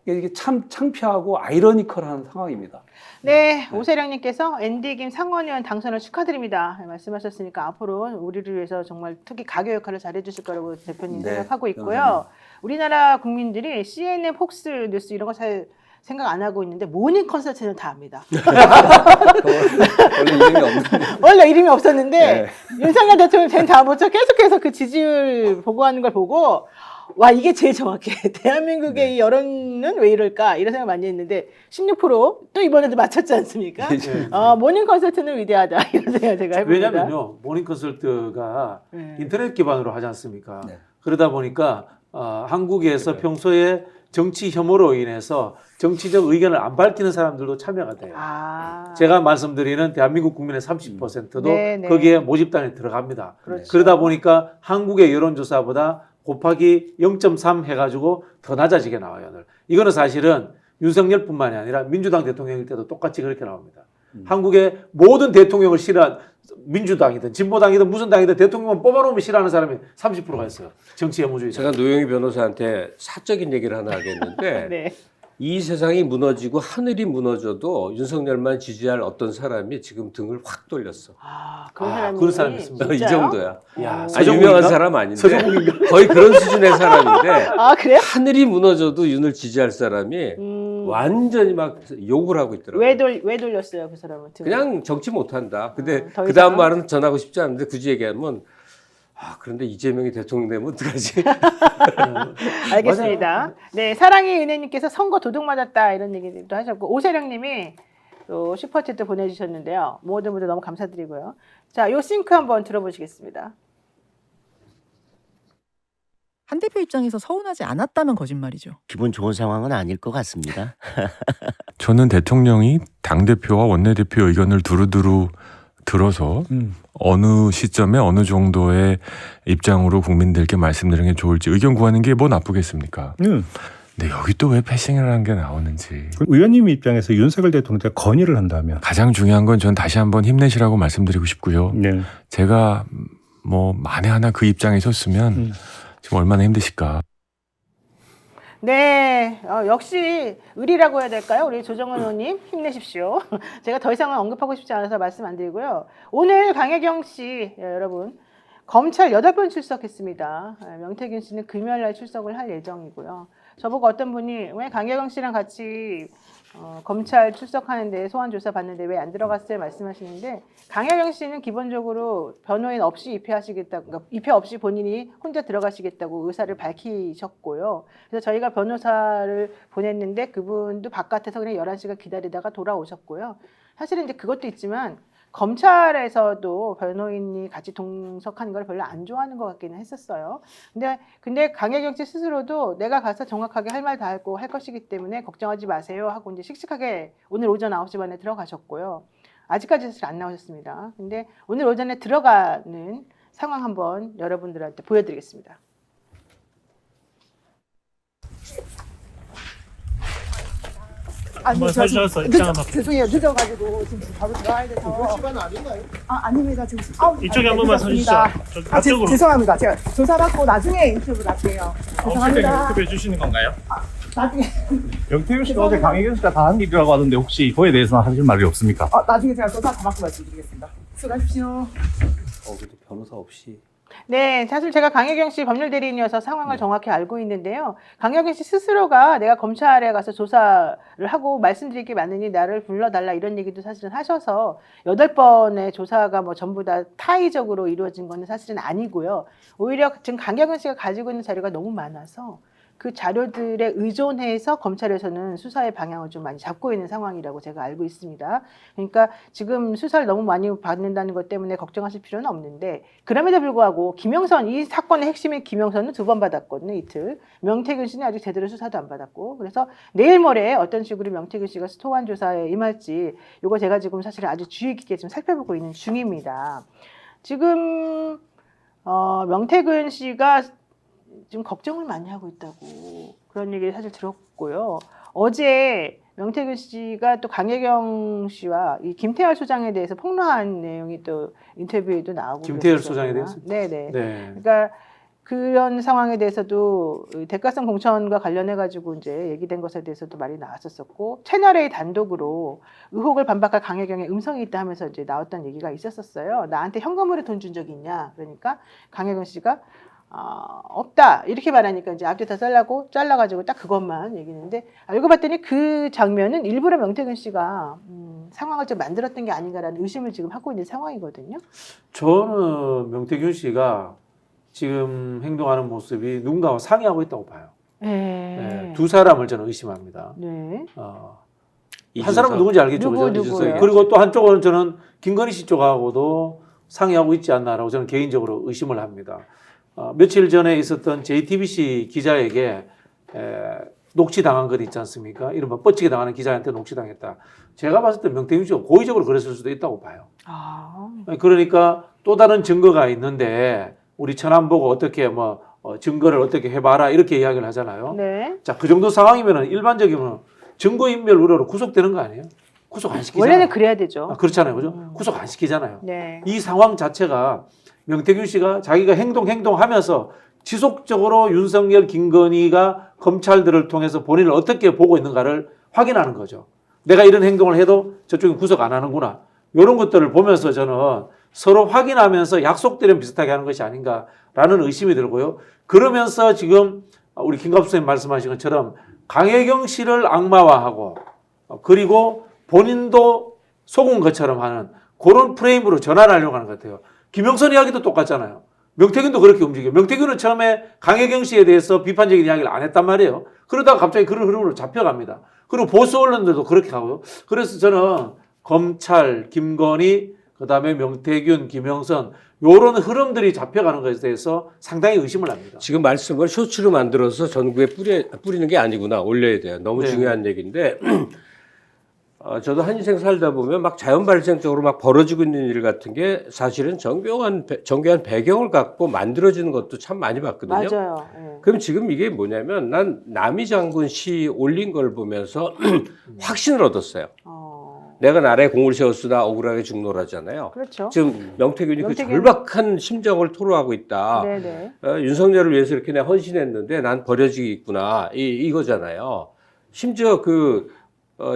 이게 참 창피하고 아이러니컬한 상황입니다. 네, 오세령님께서 앤디 김 상원의원 당선을 축하드립니다. 말씀하셨으니까 앞으로 우리를 위해서 정말 특히 가교 역할을 잘해주실 거라고 대표님 네, 생각하고 있고요. 감사합니다. 우리나라 국민들이 CNN, 폭스 뉴스 이런 거 잘 생각 안 하고 있는데 모닝 컨설팅은 다 압니다. 원래 이름이 없는데. 원래 이름이 없었는데 네. 윤석열 대통령 된 다음부터 계속해서 그 지지율 보고하는 걸 보고 와 이게 제일 정확해. 대한민국의 이 여론은 왜 이럴까 이런 생각 많이 했는데 16%또 이번에도 맞췄지 않습니까? 모닝 컨설팅은 위대하다 이런 생각 제가 해봅니다. 왜냐면요, 모닝 컨설트가 네. 인터넷 기반으로 하지 않습니까? 네. 그러다 보니까 한국에서 평소에 정치 혐오로 인해서 정치적 의견을 안 밝히는 사람들도 참여가 돼요. 제가 말씀드리는 대한민국 국민의 30%도 네, 네. 거기에 모집단에 들어갑니다. 그렇죠. 그러다 보니까 한국의 여론조사보다 곱하기 0.3 해가지고 더 낮아지게 나와요. 이거는 사실은 윤석열뿐만이 아니라 민주당 대통령일 때도 똑같이 그렇게 나옵니다. 한국의 모든 대통령을 싫어한 민주당이든 진보당이든 무슨 당이든 대통령만 뽑아놓으면 싫어하는 사람이 30%가 있어요. 정치 혐오주의자. 제가 노영희 변호사한테 사적인 얘기를 하나 하겠는데 네. 이 세상이 무너지고 하늘이 무너져도 윤석열만 지지할 어떤 사람이 지금 등을 확 돌렸어. 그런 사람이, 그런 사람이 있습니다. 이 정도야. 야, 아, 유명한 사람 아닌데 서정국인가? 거의 그런 수준의 사람인데 그래요? 하늘이 무너져도 윤을 지지할 사람이 완전히 막 욕을 하고 있더라고요. 왜 돌렸어요 그 사람은? 그냥 정치 못한다. 근데 더 그 다음 이상? 말은 전하고 싶지 않은데 굳이 얘기하면 그런데 이재명이 대통령 되면 어떡하지? 알겠습니다. 네, 사랑의 은혜님께서 선거 도둑 맞았다 이런 얘기도 하셨고 오세령님이 또 슈퍼챗도 보내주셨는데요. 모든 분들 너무 감사드리고요. 자, 요 싱크 한번 들어보시겠습니다. 한 대표 입장에서 서운하지 않았다면 거짓말이죠. 기분 좋은 상황은 아닐 것 같습니다. 저는 대통령이 당대표와 원내대표 의견을 두루두루 들어서 어느 시점에 어느 정도의 입장으로 국민들께 말씀드리는 게 좋을지 의견 구하는 게 뭐 나쁘겠습니까? 근데 여기 또 왜 패싱이라는 게 나오는지. 의원님 입장에서 윤석열 대통령한테 건의를 한다면 가장 중요한 건 전 다시 한번 힘내시라고 말씀드리고 싶고요. 네. 제가 뭐 만에 하나 그 입장에 섰으면 지금 얼마나 힘드실까. 네, 역시 의리라고 해야 될까요? 우리 조정은 의원님 힘내십시오. 제가 더 이상은 언급하고 싶지 않아서 말씀 안 드리고요. 오늘 강혜경 씨, 여러분 검찰 8번 출석했습니다. 명태균 씨는 금요일날 출석을 할 예정이고요. 저보고 어떤 분이 왜 강혜경 씨랑 같이 검찰 출석하는데 소환 조사 받는데 왜 안 들어갔어요? 말씀하시는데 강혜경 씨는 기본적으로 변호인 없이 입회하시겠다고, 그러니까 입회 없이 본인이 혼자 들어가시겠다고 의사를 밝히셨고요. 그래서 저희가 변호사를 보냈는데 그분도 바깥에서 그냥 11시간 기다리다가 돌아오셨고요. 사실은 이제 그것도 있지만 검찰에서도 변호인이 같이 동석하는 걸 별로 안 좋아하는 것 같기는 했었어요. 근데 강혜경 씨 스스로도 내가 가서 정확하게 할 말 다 하고 할 것이기 때문에 걱정하지 마세요 하고 이제 씩씩하게 오늘 오전 9시 반에 들어가셨고요. 아직까지 사실 안 나오셨습니다. 근데 오늘 오전에 들어가는 상황 한번 여러분들한테 보여드리겠습니다. 한번 서주셔서 입장 한번. 죄송해요. 늦어가지고 지금 바로 들어가야 돼서. 시간 아닌가요? 아닙니다. 지금. 이쪽에 한 번만 서주시죠. 앞쪽으로. 죄송합니다. 제가 조사받고 나중에 인터뷰를 할게요. 죄송합니다. 인터뷰해 주시는 건가요? 나중에. 명태균 씨가 어제 강혜경 씨가 다 한 일이라고 하던데 혹시 그거에 대해서는 하실 말이 없습니까? 나중에 제가 조사 다 받고 말씀드리겠습니다. 수고하십시오. 그래도 변호사 없이. 네, 사실 제가 강혜경 씨 법률 대리인이어서 상황을 정확히 알고 있는데요. 강혜경 씨 스스로가 내가 검찰에 가서 조사를 하고 말씀드릴 게 많으니 나를 불러달라 이런 얘기도 사실은 하셔서 8번의 조사가 뭐 전부 다 타의적으로 이루어진 거는 사실은 아니고요. 오히려 지금 강혜경 씨가 가지고 있는 자료가 너무 많아서 그 자료들에 의존해서 검찰에서는 수사의 방향을 좀 많이 잡고 있는 상황이라고 제가 알고 있습니다. 그러니까 지금 수사를 너무 많이 받는다는 것 때문에 걱정하실 필요는 없는데 그럼에도 불구하고 김영선, 이 사건의 핵심인 김영선은 2번 받았거든요, 이틀. 명태균 씨는 아직 제대로 수사도 안 받았고 그래서 내일 모레 어떤 식으로 명태균 씨가 소환 조사에 임할지 이거 제가 지금 사실 아주 주의 깊게 지금 살펴보고 있는 중입니다. 지금 명태균 씨가 지금 걱정을 많이 하고 있다고 그런 얘기를 사실 들었고요. 어제 명태균 씨가 또 강혜경 씨와 이 김태열 소장에 대해서 폭로한 내용이 또 인터뷰에도 나오고 김태열 그랬었잖아요. 소장에 대해서? 네네. 네. 그러니까 그런 상황에 대해서도 대가성 공천과 관련해 가지고 이제 얘기된 것에 대해서도 말이 나왔었었고 채널A 단독으로 의혹을 반박할 강혜경의 음성이 있다 하면서 이제 나왔던 얘기가 있었었어요. 나한테 현금으로 돈 준 적이 있냐? 그러니까 강혜경 씨가 없다 이렇게 말하니까 이제 앞뒤 다 잘라가지고 딱 그것만 얘기했는데 알고 봤더니 그 장면은 일부러 명태균 씨가 상황을 좀 만들었던 게 아닌가라는 의심을 지금 하고 있는 상황이거든요. 저는 명태균 씨가 지금 행동하는 모습이 누군가와 상의하고 있다고 봐요. 네. 두 사람을 저는 의심합니다. 네. 한 사람은 누군지 알겠죠. 누구예요? 그리고 또 한쪽은 저는 김건희 씨 쪽하고도 상의하고 있지 않나라고 저는 개인적으로 의심을 합니다. 며칠 전에 있었던 JTBC 기자에게 녹취당한 것 있지 않습니까? 이른바 뻗치게 당하는 기자한테 녹취당했다. 제가 봤을 때 명태균 씨가 고의적으로 그랬을 수도 있다고 봐요. 그러니까 또 다른 증거가 있는데 우리 천안 보고 어떻게 증거를 어떻게 해봐라 이렇게 이야기를 하잖아요. 네. 자, 그 정도 상황이면 일반적이면 증거인멸 우려로 구속되는 거 아니에요? 구속 안 시키잖아요. 원래는 그래야 되죠. 그렇잖아요. 그죠? 구속 안 시키잖아요. 네. 이 상황 자체가 명태균 씨가 자기가 행동하면서 지속적으로 윤석열, 김건희가 검찰들을 통해서 본인을 어떻게 보고 있는가를 확인하는 거죠. 내가 이런 행동을 해도 저쪽이 구속 안 하는구나. 이런 것들을 보면서 저는 서로 확인하면서 약속대로 비슷하게 하는 것이 아닌가라는 의심이 들고요. 그러면서 지금 우리 김갑수 선생님 말씀하신 것처럼 강혜경 씨를 악마화하고 그리고 본인도 속은 것처럼 하는 그런 프레임으로 전환하려고 하는 것 같아요. 김영선 이야기도 똑같잖아요. 명태균도 그렇게 움직여요. 명태균은 처음에 강혜경 씨에 대해서 비판적인 이야기를 안 했단 말이에요. 그러다가 갑자기 그런 흐름으로 잡혀갑니다. 그리고 보수 언론들도 그렇게 하고요. 그래서 저는 검찰, 김건희, 그다음에 명태균, 김영선 이런 흐름들이 잡혀가는 것에 대해서 상당히 의심을 합니다. 지금 말씀을 쇼츠로 만들어서 전국에 뿌리는 게 아니구나. 올려야 돼요. 너무 네. 중요한 얘기인데 저도 한 인생 살다 보면 막 자연 발생적으로 막 벌어지고 있는 일 같은 게 사실은 정교한 배경을 갖고 만들어지는 것도 참 많이 봤거든요. 맞아요. 네. 그럼 지금 이게 뭐냐면 난 남이 장군 시 올린 걸 보면서 확신을 얻었어요. 내가 나라에 공을 세웠으나 억울하게 죽노라잖아요. 그렇죠. 지금 명태균이 그 절박한 심정을 토로하고 있다. 네네. 윤석열을 위해서 이렇게 내가 헌신했는데 난 버려지겠구나. 이거잖아요. 심지어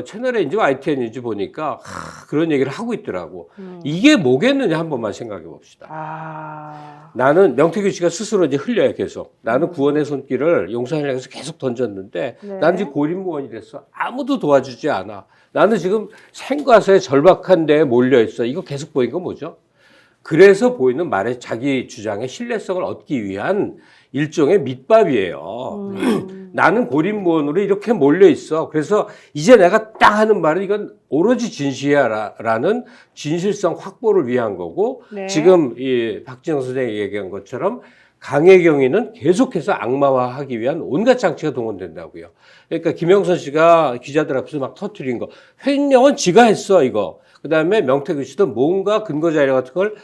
채널에 YTN인지 보니까 그런 얘기를 하고 있더라고. 이게 뭐겠느냐 한 번만 생각해 봅시다. 나는 명태균 씨가 스스로 이제 흘려요 계속. 나는 구원의 손길을 용산을 향해서 계속 던졌는데 나는 지금 고립무원이 됐어. 아무도 도와주지 않아. 나는 지금 생과사에 절박한 데에 몰려 있어. 이거 계속 보인 건 뭐죠? 그래서 보이는 말의 자기 주장의 신뢰성을 얻기 위한 일종의 밑밥이에요. 나는 고립무원으로 이렇게 몰려 있어. 그래서 이제 내가 딱 하는 말은 이건 오로지 진실이야라는 진실성 확보를 위한 거고 네. 지금 이 박진영 선생이 얘기한 것처럼 강혜경이는 계속해서 악마화하기 위한 온갖 장치가 동원된다고요. 그러니까 김영선 씨가 기자들 앞에서 막 터뜨린 거. 횡령은 지가 했어 이거. 그다음에 명태균 씨도 뭔가 근거 자료 같은 걸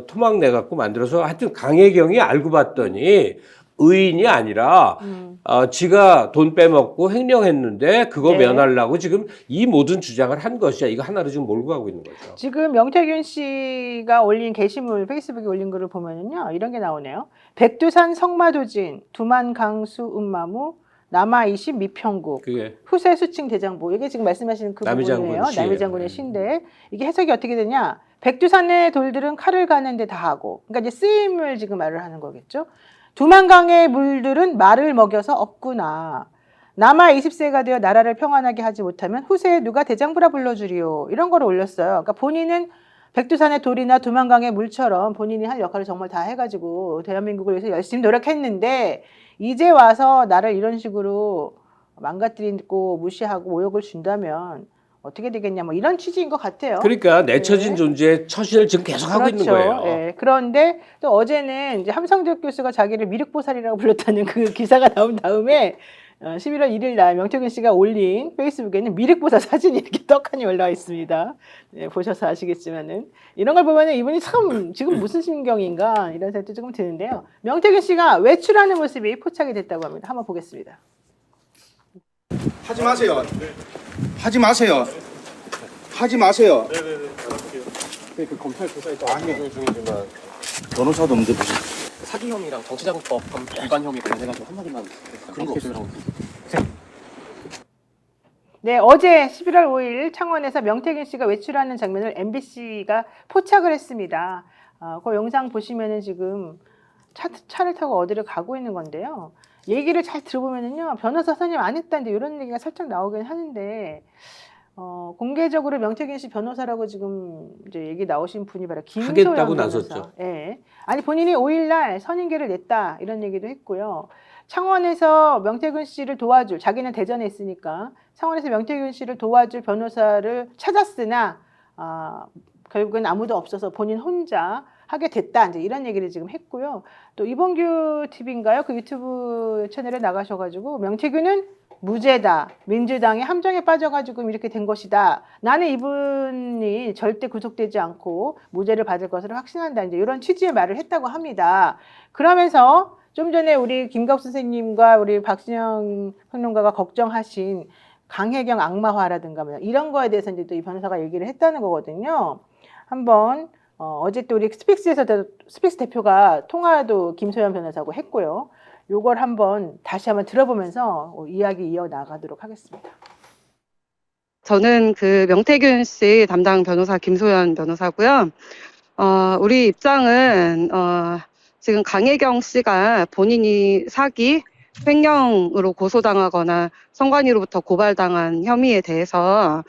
토막 내갖고 만들어서 하여튼 강혜경이 알고 봤더니 의인이 아니라 지가 돈 빼먹고 횡령했는데 그거 네. 면하려고 지금 이 모든 주장을 한 것이야. 이거 하나로 지금 몰고 가고 있는 거죠. 지금 명태균 씨가 올린 게시물 페이스북에 올린 거를 보면은요 이런 게 나오네요. 백두산 성마도진, 두만 강수 음마무, 남아이시 미평국, 그게 후세 수칭 대장부. 이게 지금 말씀하시는 그 부분이에요. 남이장군의 시인데 이게 해석이 어떻게 되냐? 백두산의 돌들은 칼을 가는데 다 하고, 그러니까 이제 쓰임을 지금 말을 하는 거겠죠. 두만강의 물들은 말을 먹여서 없구나. 남아 20세가 되어 나라를 평안하게 하지 못하면 후세에 누가 대장부라 불러주리요. 이런 걸 올렸어요. 그러니까 본인은 백두산의 돌이나 두만강의 물처럼 본인이 할 역할을 정말 다 해가지고 대한민국을 위해서 열심히 노력했는데 이제 와서 나를 이런 식으로 망가뜨리고 무시하고 모욕을 준다면 어떻게 되겠냐 뭐 이런 취지인 것 같아요. 그러니까 내쳐진 존재의 처신을 지금 계속 하고 있는 거예요. 네. 그런데 또 어제는 이제 함성재 교수가 자기를 미륵보살이라고 불렀다는 그 기사가 나온 다음에 11월 1일 날 명태균 씨가 올린 페이스북에는 미륵보살 사진이 이렇게 떡하니 올라와 있습니다. 네, 보셔서 아시겠지만은 이런 걸 보면은 이분이 참 지금 무슨 심경인가 이런 생각도 조금 드는데요. 명태균 씨가 외출하는 모습이 포착이 됐다고 합니다. 한번 보겠습니다. 하지 마세요. 하지 마세요. 하지 마세요. 네네네. 알았게요. 그 검찰 조사에 아니요. 중이지만 변호사도 없는데 무슨 사기 혐의랑 정치자금법 위반 혐의 관련해가지고 한마디만 그런 거 없어요. 네, 어제 11월 5일 창원에서 명태균 씨가 외출하는 장면을 MBC가 포착을 했습니다. 그 영상 보시면은 지금 차를 타고 어디를 가고 있는 건데요. 얘기를 잘 들어보면은요, 변호사 선임 안 했다는데 이런 얘기가 살짝 나오긴 하는데, 공개적으로 명태균 씨 변호사라고 지금 이제 얘기 나오신 분이 바로 김소연 하겠다고 변호사. 나섰죠. 예. 아니 본인이 5일날 선임계를 냈다 이런 얘기도 했고요. 창원에서 명태균 씨를 도와줄, 자기는 대전에 있으니까 창원에서 명태균 씨를 도와줄 변호사를 찾았으나 결국은 아무도 없어서 본인 혼자 하게 됐다, 이제 이런 얘기를 지금 했고요. 또 이봉규 TV인가요? 그 유튜브 채널에 나가셔가지고 명태균은 무죄다, 민주당의 함정에 빠져가지고 이렇게 된 것이다, 나는 이분이 절대 구속되지 않고 무죄를 받을 것을 확신한다, 이제 이런 취지의 말을 했다고 합니다. 그러면서 좀 전에 우리 김갑수 선생님과 우리 박진영 평론가가 걱정하신 강혜경 악마화라든가 이런 거에 대해서 이제 또 이 변호사가 얘기를 했다는 거거든요. 한번 어제 또 우리 스픽스 대표가 통화도 김소연 변호사하고 했고요. 요걸 다시 한번 들어보면서 이야기 이어나가도록 하겠습니다. 저는 그 명태균 씨 담당 변호사 김소연 변호사고요. 우리 입장은 지금 강혜경 씨가 본인이 사기, 횡령으로 고소당하거나 선관위로부터 고발당한 혐의에 대해서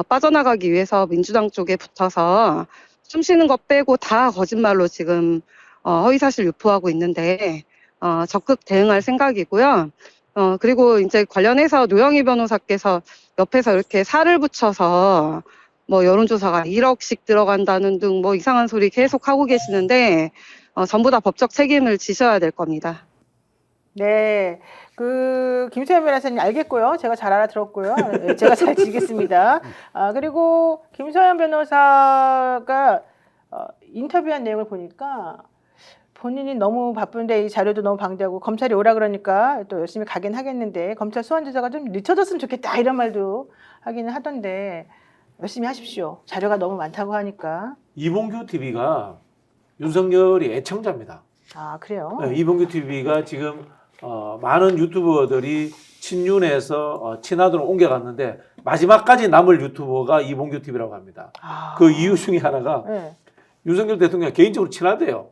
빠져나가기 위해서 민주당 쪽에 붙어서 숨쉬는 것 빼고 다 거짓말로 지금 허위사실 유포하고 있는데 적극 대응할 생각이고요. 그리고 이제 관련해서 노영희 변호사께서 옆에서 이렇게 살을 붙여서 뭐 여론조사가 1억씩 들어간다는 등 뭐 이상한 소리 계속 하고 계시는데 전부 다 법적 책임을 지셔야 될 겁니다. 네, 그 김소연 변호사님 알겠고요. 제가 잘 알아들었고요. 제가 잘 지겠습니다. 그리고 김소연 변호사가 인터뷰한 내용을 보니까 본인이 너무 바쁜데 이 자료도 너무 방대하고 검찰이 오라 그러니까 또 열심히 가긴 하겠는데 검찰 소환 조사가 좀 늦춰졌으면 좋겠다 이런 말도 하기는 하던데 열심히 하십시오. 자료가 너무 많다고 하니까. 이봉규 TV가 윤석열이 애청자입니다. 아, 그래요? 네, 이봉규 TV가 지금 많은 유튜버들이 친윤에서 친하도로 옮겨갔는데 마지막까지 남을 유튜버가 이봉규 TV라고 합니다. 그 이유 중에 하나가 윤석열 대통령 개인적으로 친하대요.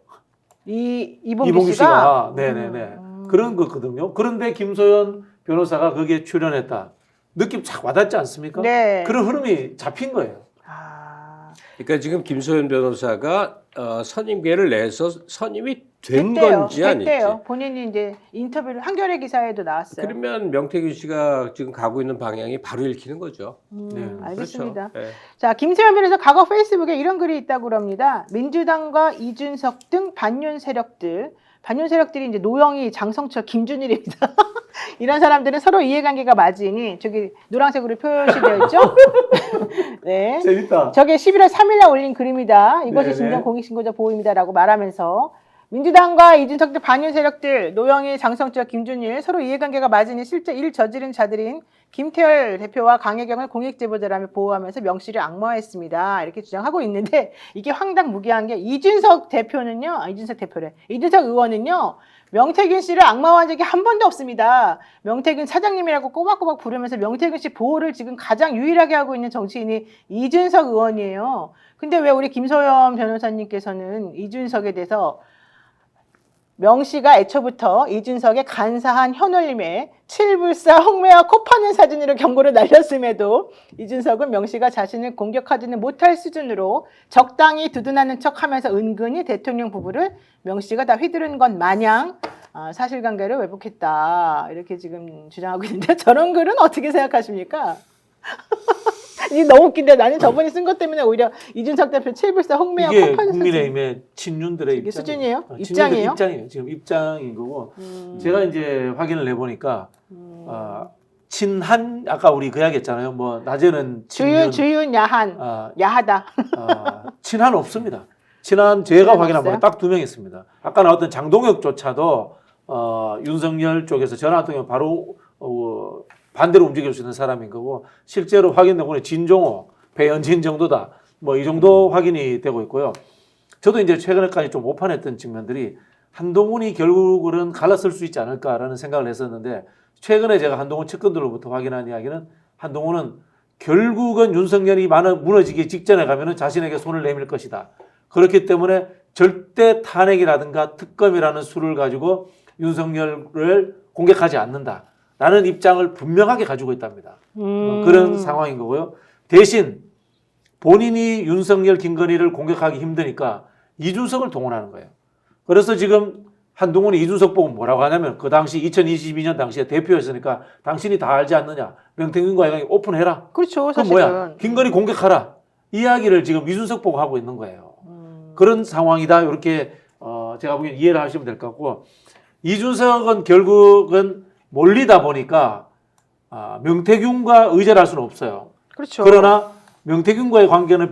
이봉규 씨가? 네네네. 그런 거거든요. 그런데 김소연 변호사가 거기에 출연했다. 느낌 착 와닿지 않습니까? 네. 그런 흐름이 잡힌 거예요. 그러니까 지금 김소연 변호사가 선임계를 내서 선임이 된 됐대요. 건지 아닌지. 됐대요. 본인이 이제 인터뷰를 한겨레 기사에도 나왔어요. 그러면 명태균 씨가 지금 가고 있는 방향이 바로 읽히는 거죠. 알겠습니다. 그렇죠. 네. 자, 김소연 변호사 과거 페이스북에 이런 글이 있다고 합니다. 민주당과 이준석 등 반윤 세력들이 이제 노영희, 장성철, 김준일입니다. 이런 사람들은 서로 이해관계가 맞으니 저기 노란색으로 표시되어 있죠? 네. 재밌다. 저게 11월 3일날 올린 글입니다. 이것이 네네. 진정 공익신고자 보호입니다라고 말하면서 민주당과 이준석 등 반윤 세력들, 노영희, 장성철, 김준일 서로 이해관계가 맞으니 실제 일 저지른 자들인 김태열 대표와 강혜경을 공익제보자라며 보호하면서 명시를 악마화했습니다. 이렇게 주장하고 있는데 이게 황당무계한 게 이준석 의원은요. 명태균 씨를 악마화한 적이 한 번도 없습니다. 명태균 사장님이라고 꼬박꼬박 부르면서 명태균 씨 보호를 지금 가장 유일하게 하고 있는 정치인이 이준석 의원이에요. 근데 왜 우리 김소연 변호사님께서는 이준석에 대해서 명씨가 애초부터 이준석의 간사한 현올림에 칠불사 홍매와 코 파는 사진으로 경고를 날렸음에도 이준석은 명씨가 자신을 공격하지는 못할 수준으로 적당히 두둔하는 척하면서 은근히 대통령 부부를 명씨가 다 휘두른 것 마냥 사실관계를 왜곡했다 이렇게 지금 주장하고 있는데 저런 글은 어떻게 생각하십니까? 이게 너무 웃긴데 나는 저번에 쓴 것 때문에 오히려 이준석 대표 칠불사 홍매와 코 이게 파는 사진 국민의힘의 친윤들의 이게 입장. 수준이에요? 입장이에요? 입장이에요? 입장이에요. 지금 입장인 거고 제가 이제 확인을 해보니까 친한 아까 우리 그 이야기했잖아요. 뭐 낮에는 친윤, 주윤 야한 야하다. 친한 없습니다. 친한 제가 확인한 없어요? 바에 딱 2명 있습니다. 아까 나왔던 장동혁조차도 윤석열 쪽에서 전화 통해 바로 반대로 움직일 수 있는 사람인 거고 실제로 확인된 거는 진종호, 배현진 정도다. 뭐 이 정도 확인이 되고 있고요. 저도 이제 최근에까지 좀 오판했던 측면들이 한동훈이 결국은 갈라설 수 있지 않을까라는 생각을 했었는데 최근에 제가 한동훈 측근들로부터 확인한 이야기는 한동훈은 결국은 윤석열이 무너지기 직전에 가면은 자신에게 손을 내밀 것이다. 그렇기 때문에 절대 탄핵이라든가 특검이라는 수를 가지고 윤석열을 공격하지 않는다라는 입장을 분명하게 가지고 있답니다. 그런 상황인 거고요. 대신 본인이 윤석열, 김건희를 공격하기 힘드니까 이준석을 동원하는 거예요. 그래서 지금 한동훈이 이준석 보고 뭐라고 하냐면 그 당시 2022년 당시에 대표였으니까 당신이 다 알지 않느냐. 명태균과 이강인 오픈해라. 그렇죠. 그럼 뭐야? 김건희 공격하라. 이야기를 지금 이준석 보고 하고 있는 거예요. 그런 상황이다. 이렇게 제가 보기엔 이해를 하시면 될 것 같고 이준석은 결국은 몰리다 보니까 명태균과 의제를 할 수는 없어요. 그렇죠. 그러나 명태균과의 관계는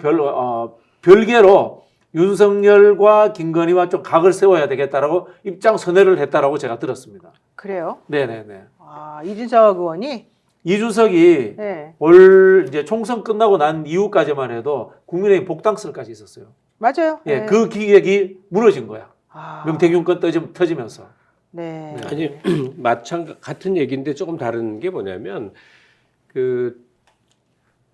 별개로 윤석열과 김건희와 좀 각을 세워야 되겠다라고 입장 선회를 했다라고 제가 들었습니다. 그래요? 네네네. 이준석 의원이 이준석이 네. 올 이제 총선 끝나고 난 이후까지만 해도 국민의힘 복당설까지 있었어요. 맞아요. 예, 네. 그 기획이 무너진 거야. 명태균 건 터지면서. 네. 아니 같은 얘기인데 조금 다른 게 뭐냐면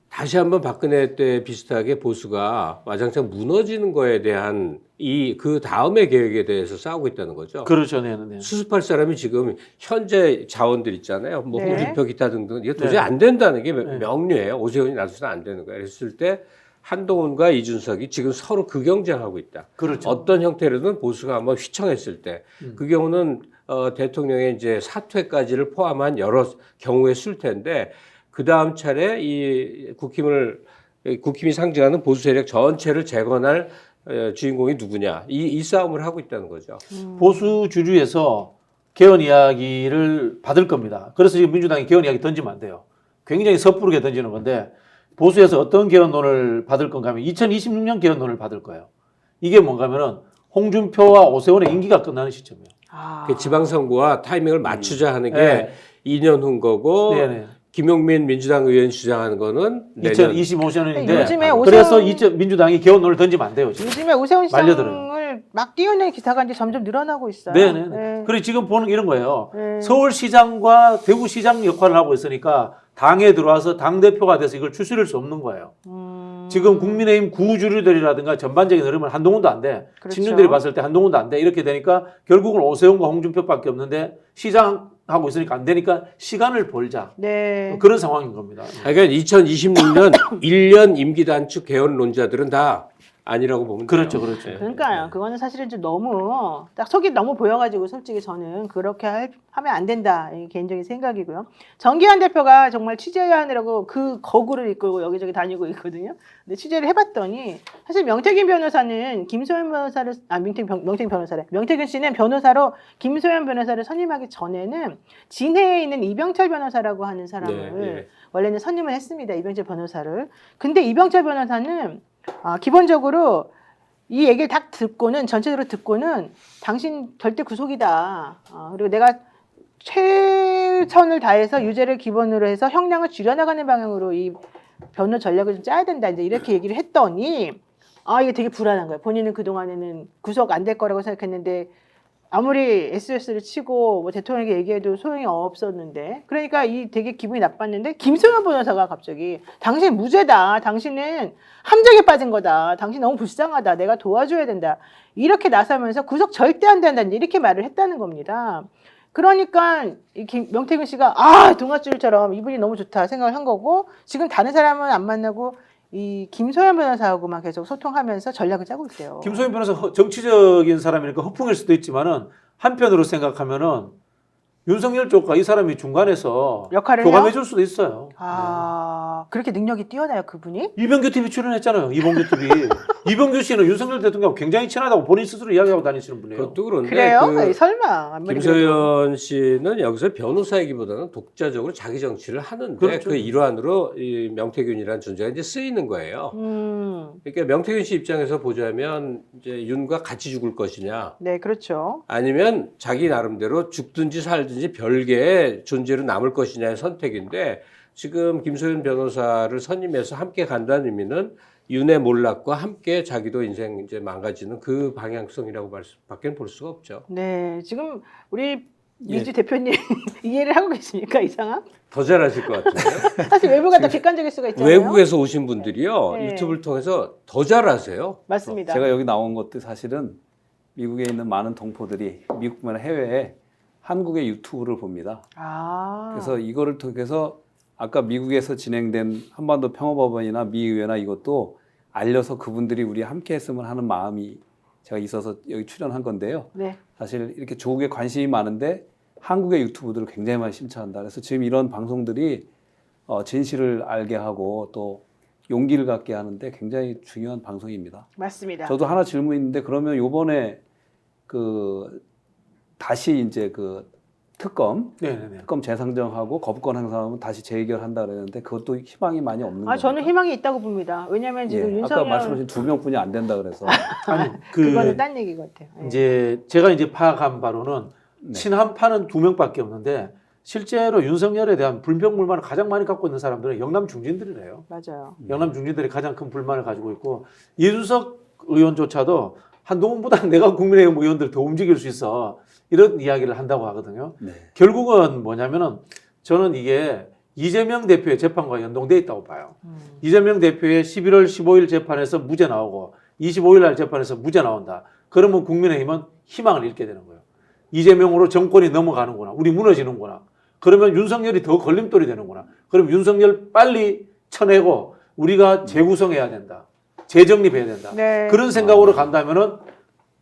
다시 한번 박근혜 때 비슷하게 보수가 와장창 무너지는 거에 대한 그 다음의 계획에 대해서 싸우고 있다는 거죠. 그렇죠, 네. 수습할 사람이 지금 현재 자원들 있잖아요. 뭐 네. 홍준표 기타 등등 이게 도저히 네. 안 된다는 게 명료해요. 오세훈이 놔두서는 안 되는 거예요. 그랬을 때 한동훈과 이준석이 지금 서로 극경쟁하고 있다. 그렇죠. 어떤 형태로든 보수가 한번 휘청했을 때 그 경우는 대통령의 이제 사퇴까지를 포함한 여러 경우의 수일 텐데. 그 다음 차례 국힘이 상징하는 보수 세력 전체를 재건할 주인공이 누구냐 이 싸움을 하고 있다는 거죠. 보수 주류에서 개헌 이야기를 받을 겁니다. 그래서 지금 민주당이 개헌 이야기 던지면 안 돼요. 굉장히 섣부르게 던지는 건데 보수에서 어떤 개헌론을 받을 건가 하면 2026년 개헌론을 받을 거예요. 이게 뭔가 하면은 홍준표와 오세훈의 임기가 끝나는 시점이에요. 그 지방선거와 타이밍을 맞추자 하는 게 2년 후인 거고 네네. 김용민 민주당 의원이 주장하는 거는 2025년인데 요즘에 그래서 민주당이 개헌론을 던지면 안 돼요. 지금. 요즘에 오세훈 말려들어요. 시장을 막 띄워낸 기사가 이제 점점 늘어나고 있어요. 네네. 네. 그리고 지금 보는 게 이런 거예요. 네. 서울시장과 대구시장 역할을 하고 있으니까 당에 들어와서 당대표가 돼서 이걸 추스릴 수 없는 거예요. 지금 국민의힘 구주류들이라든가 전반적인 흐름은 한동훈도 안 돼. 그렇죠. 친윤들이 봤을 때 한동훈도 안 돼. 이렇게 되니까 결국은 오세훈과 홍준표밖에 없는데 시장하고 있으니까 안 되니까 시간을 벌자. 네. 그런 상황인 겁니다. 그러니까 2026년 1년 임기 단축 개헌론자들은 다 아니라고 보면 그렇죠, 돼요. 그렇죠. 그러니까요. 그거는 사실은 좀 너무 딱 속이 너무 보여가지고 솔직히 저는 그렇게 하면 안 된다. 이게 개인적인 생각이고요. 정기환 대표가 정말 취재하느라고 그 거구를 이끌고 여기저기 다니고 있거든요. 근데 취재를 해봤더니 사실 명태균 변호사는 김소연 변호사를 명태균 변호사래. 명태균 씨는 변호사로 김소연 변호사를 선임하기 전에는 진해에 있는 이병철 변호사라고 하는 사람을 원래는 선임을 했습니다. 이병철 변호사를. 근데 이병철 변호사는 기본적으로 이 얘기를 딱 듣고는 전체적으로 듣고는 당신 절대 구속이다. 그리고 내가 최선을 다해서 유죄를 기본으로 해서 형량을 줄여나가는 방향으로 이 변호 전략을 좀 짜야 된다. 이제 이렇게 얘기를 했더니 이게 되게 불안한 거예요. 본인은 그동안에는 구속 안 될 거라고 생각했는데 아무리 SOS를 치고 뭐 대통령에게 얘기해도 소용이 없었는데 그러니까 이 되게 기분이 나빴는데 김소연 변호사가 갑자기 당신 무죄다. 당신은 함정에 빠진 거다. 당신 너무 불쌍하다. 내가 도와줘야 된다. 이렇게 나서면서 구속 절대 안 된다. 이렇게 말을 했다는 겁니다. 그러니까 명태균 씨가 동아줄처럼 이분이 너무 좋다 생각을 한 거고 지금 다른 사람은 안 만나고 이 김소연 변호사하고만 계속 소통하면서 전략을 짜고 있대요. 김소연 변호사 정치적인 사람이니까 허풍일 수도 있지만은 한편으로 생각하면은 윤석열 쪽과 이 사람이 중간에서 역할을 교감해 줄 수도 있어요. 그렇게 능력이 뛰어나요, 그분이? 이병규 TV 출연했잖아요. 이병규 TV. 이병규 씨는 윤석열 대통령하고 굉장히 친하다고 본인 스스로 이야기하고 다니시는 분이에요. 그것도 그런데 그래요? 그 설마. 아무리 그래도. 김소연 씨는 여기서 변호사이기보다는 독자적으로 자기 정치를 하는데 그렇죠. 그 일환으로 이 명태균이라는 존재가 이제 쓰이는 거예요. 그러니까 명태균 씨 입장에서 보자면 이제 윤과 같이 죽을 것이냐, 네, 그렇죠. 아니면 자기 나름대로 죽든지 살든지 별개의 존재로 남을 것이냐의 선택인데 지금 김소연 변호사를 선임해서 함께 간다는 의미는 윤의 몰락과 함께 자기도 인생 이제 망가지는 그 방향성이라고 밖에 볼 수가 없죠. 네, 지금 우리 민주 대표님 이해를 하고 계십니까 이 상황? 더 잘하실 것 같은데요. 사실 외부가 더 객관적일 수가 있잖아요. 외국에서 오신 분들이요 네. 유튜브를 통해서 더 잘하세요. 맞습니다. 제가 여기 나온 것도 사실은 미국에 있는 많은 동포들이 미국뿐만 아니라 해외에 한국의 유튜브를 봅니다. 아. 그래서 이거를 통해서 아까 미국에서 진행된 한반도 평화법원이나 미의회나 이것도 알려서 그분들이 우리 함께 했으면 하는 마음이 제가 있어서 여기 출연한 건데요. 네. 사실 이렇게 조국에 관심이 많은데 한국의 유튜브들을 굉장히 많이 심취한다. 그래서 지금 이런 방송들이 진실을 알게 하고 또 용기를 갖게 하는데 굉장히 중요한 방송입니다. 맞습니다. 저도 하나 질문이 있는데 그러면 요번에 그 다시 이제 그 특검 재상정하고 거부권 행사하면 다시 재의결한다 그랬는데 그것도 희망이 많이 없는 거예요. 저는 희망이 있다고 봅니다. 왜냐하면 지금 윤석열 아까 말씀하신 2명뿐이 안 된다 그래서 아니 그거는 딴 얘기 같아요. 네. 이제 제가 이제 파악한 바로는 친한파는 2명밖에 없는데 실제로 윤석열에 대한 불평불만을 가장 많이 갖고 있는 사람들은 영남 중진들이래요. 맞아요. 영남 중진들이 가장 큰 불만을 가지고 있고 이준석 의원조차도 한동훈보다 내가 국민의힘 의원들 더 움직일 수 있어 이런 이야기를 한다고 하거든요. 결국은 뭐냐면은 저는 이게 이재명 대표의 재판과 연동돼 있다고 봐요. 이재명 대표의 11월 15일 재판에서 무죄 나오고 25일 날 재판에서 무죄 나온다. 그러면 국민의힘은 희망을 잃게 되는 거예요. 이재명으로 정권이 넘어가는구나. 우리 무너지는구나. 그러면 윤석열이 더 걸림돌이 되는구나. 그럼 윤석열 빨리 쳐내고 우리가 재구성해야 된다. 재정립해야 된다. 네. 그런 생각으로 간다면은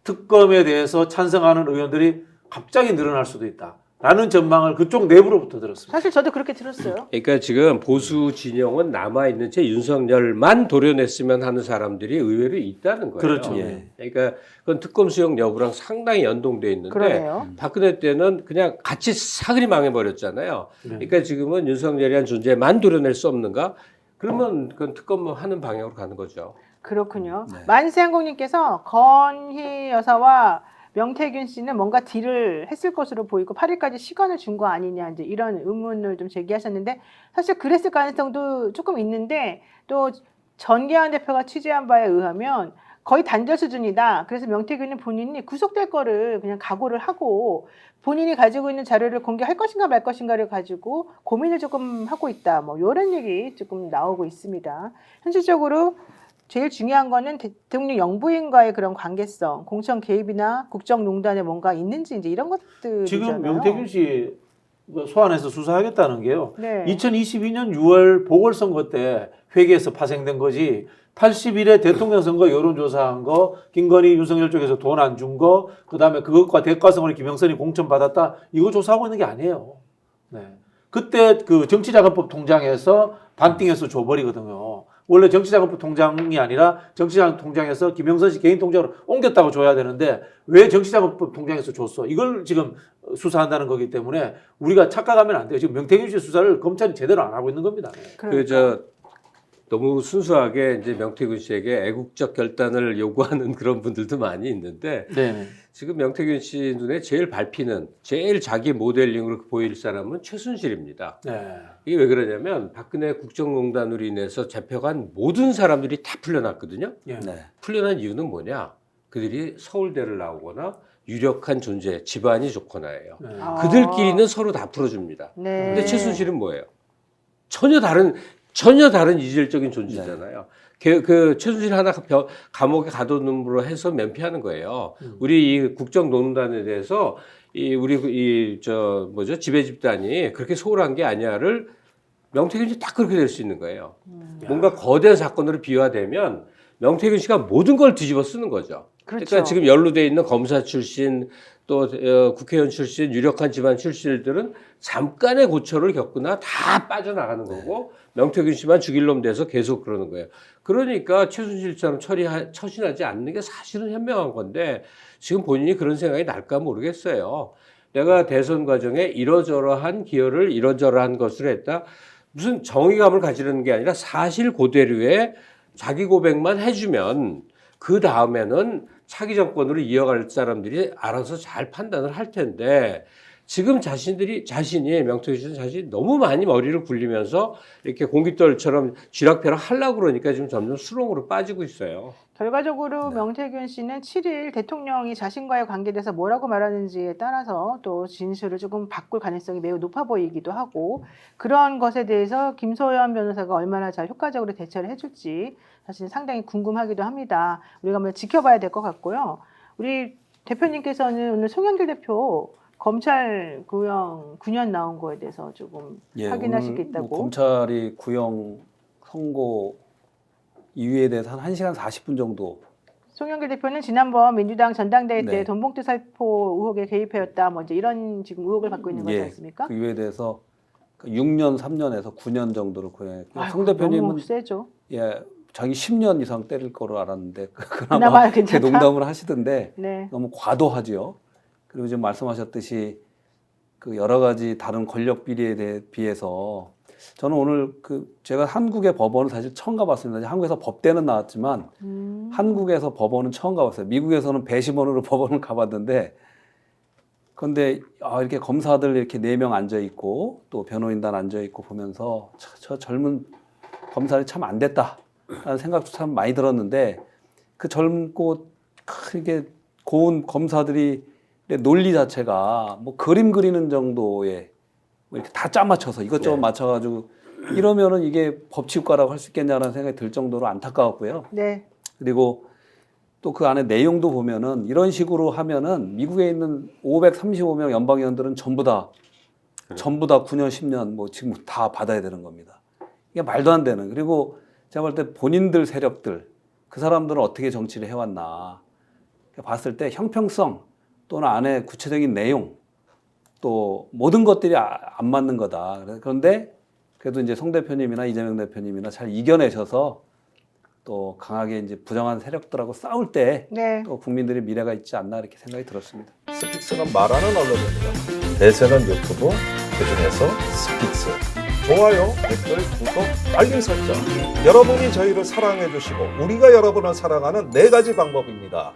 특검에 대해서 찬성하는 의원들이 갑자기 늘어날 수도 있다. 라는 전망을 그쪽 내부로부터 들었습니다. 사실 저도 그렇게 들었어요. 그러니까 지금 보수 진영은 남아있는 채 윤석열만 도려냈으면 하는 사람들이 의외로 있다는 거예요. 그렇죠. 그러니까 그건 특검 수용 여부랑 상당히 연동돼 있는데 그러네요. 박근혜 때는 그냥 같이 사그리 망해버렸잖아요. 그러니까 지금은 윤석열이란 존재만 도려낼 수 없는가? 그러면 그건 특검만 하는 방향으로 가는 거죠. 그렇군요. 만세항공님께서 건희 여사와 명태균 씨는 뭔가 딜을 했을 것으로 보이고 8일까지 시간을 준 거 아니냐 이제 이런 의문을 좀 제기하셨는데 사실 그랬을 가능성도 조금 있는데 또 전계환 대표가 취재한 바에 의하면 거의 단절 수준이다. 그래서 명태균은 본인이 구속될 거를 그냥 각오를 하고 본인이 가지고 있는 자료를 공개할 것인가 말 것인가를 가지고 고민을 조금 하고 있다. 뭐 이런 얘기 조금 나오고 있습니다. 현실적으로 제일 중요한 거는 대통령 영부인과의 그런 관계성, 공천 개입이나 국정농단에 뭔가 있는지 이제 이런 것들이잖아요. 지금 명태균 씨 소환해서 수사하겠다는 게요. 네. 2022년 6월 보궐선거 때 회계에서 파생된 거지 81회 대통령 선거 여론조사한 거, 김건희, 윤석열 쪽에서 돈 안 준 거, 그다음에 그것과 대가성으로 김영선이 공천 받았다 이거 조사하고 있는 게 아니에요. 네. 그때 그 정치자금법 통장에서 반띵해서 줘버리거든요. 원래 정치자금법 통장이 아니라 정치자금 통장에서 김영선 씨 개인 통장으로 옮겼다고 줘야 되는데 왜 정치자금법 통장에서 줬어? 이걸 지금 수사한다는 거기 때문에 우리가 착각하면 안 돼요. 지금 명태균 씨 수사를 검찰이 제대로 안 하고 있는 겁니다. 너무 순수하게 이제 명태균 씨에게 애국적 결단을 요구하는 그런 분들도 많이 있는데 지금 명태균 씨 눈에 제일 밟히는 제일 자기 모델링으로 보일 사람은 최순실입니다. 이게 왜 그러냐면 박근혜 국정농단으로 인해서 잡혀간 모든 사람들이 다 풀려났거든요. 풀려난 이유는 뭐냐? 그들이 서울대를 나오거나 유력한 존재, 집안이 좋거나예요. 그들끼리는 서로 다 풀어줍니다. 근데 최순실은 뭐예요? 전혀 다른 이질적인 존재잖아요. 그 최순실 하나 감옥에 가둬놓음으로 해서 면피하는 거예요. 우리 이 국정농단에 대해서 우리 지배 집단이 그렇게 소홀한 게 아니야를 명태균 씨 딱 그렇게 될 수 있는 거예요. 뭔가 거대한 사건으로 비화되면 명태균 씨가 모든 걸 뒤집어 쓰는 거죠. 그렇죠. 그러니까 지금 연루돼 있는 검사 출신 또 국회의원 출신 유력한 집안 출신들은 잠깐의 고초를 겪거나 다 빠져나가는 거고 명태균 씨만 죽일 놈 돼서 계속 그러는 거예요. 그러니까 최순실처럼 처신하지 않는 게 사실은 현명한 건데 지금 본인이 그런 생각이 날까 모르겠어요. 내가 대선 과정에 이러저러한 기여를 이러저러한 것을 했다. 무슨 정의감을 가지는 게 아니라 사실 그대로의 자기 고백만 해주면 그 다음에는 차기 정권으로 이어갈 사람들이 알아서 잘 판단을 할 텐데 지금 자신이 명태균 자신이 너무 많이 머리를 굴리면서 이렇게 공깃돌처럼 쥐락펴락 하려고 그러니까 지금 점점 수렁으로 빠지고 있어요. 결과적으로 네. 명태균 씨는 7일 대통령이 자신과의 관계에 대해서 뭐라고 말하는지에 따라서 또 진술을 조금 바꿀 가능성이 매우 높아 보이기도 하고 그런 것에 대해서 김소연 변호사가 얼마나 잘 효과적으로 대처를 해줄지 사실 상당히 궁금하기도 합니다. 우리가 한번 지켜봐야 될 것 같고요. 우리 대표님께서는 오늘 송영길 대표 검찰 구형 9년 나온 거에 대해서 조금 확인하시겠다고. 뭐 검찰이 구형 선고 이유에 대해서 한 1시간 40분 정도. 송영길 대표는 지난번 민주당 전당대회 때 네. 돈봉투 살포 의혹에 개입해왔다, 뭐 이제 이런 지금 의혹을 받고 있는 거지 않습니까? 그 이유에 대해서 6년, 3년에서 9년 정도를 구형했고, 아이고, 송 대표님은 너무 세죠. 자기 10년 이상 때릴 거로 알았는데 그나마 그나마 이렇게 괜찮다? 농담을 하시던데 네. 너무 과도하지요. 그리고 지금 말씀하셨듯이 그 여러 가지 다른 권력 비리에 비해서 저는 오늘 제가 한국의 법원을 사실 처음 가봤습니다. 한국에서 법대는 나왔지만 한국에서 법원은 처음 가봤어요. 미국에서는 배심원으로 법원을 가봤는데 그런데 이렇게 검사들 이렇게 4명 앉아 있고 또 변호인단 앉아 있고 보면서 저 젊은 검사들이 참 안 됐다라는 생각도 참 많이 들었는데 그 젊고 크게 고운 검사들이 논리 자체가 뭐 그림 그리는 정도의 뭐 이렇게 다 짜맞춰서 이것저것 맞춰가지고 이러면은 이게 법치국가라고 할 수 있겠냐라는 생각이 들 정도로 안타까웠고요. 네. 그리고 또 그 안에 내용도 보면은 이런 식으로 하면은 미국에 있는 535명 연방의원들은 전부 다 9년, 10년 뭐 지금 다 받아야 되는 겁니다. 이게 말도 안 되는. 그리고 제가 볼 때 본인들 세력들 그 사람들은 어떻게 정치를 해왔나 봤을 때 형평성 또는 안에 구체적인 내용 또 모든 것들이 안 맞는 거다. 그런데 그래도 이제 송 대표님이나 이재명 대표님이나 잘 이겨내셔서 또 강하게 이제 부정한 세력들하고 싸울 때 또 국민들의 미래가 있지 않나 이렇게 생각이 들었습니다. 스픽스는 말하는 언론입니다. 대세는 유튜브, 그중에서 스픽스. 좋아요, 댓글, 구독, 알림 설정. 여러분이 저희를 사랑해 주시고 우리가 여러분을 사랑하는 4가지 방법입니다.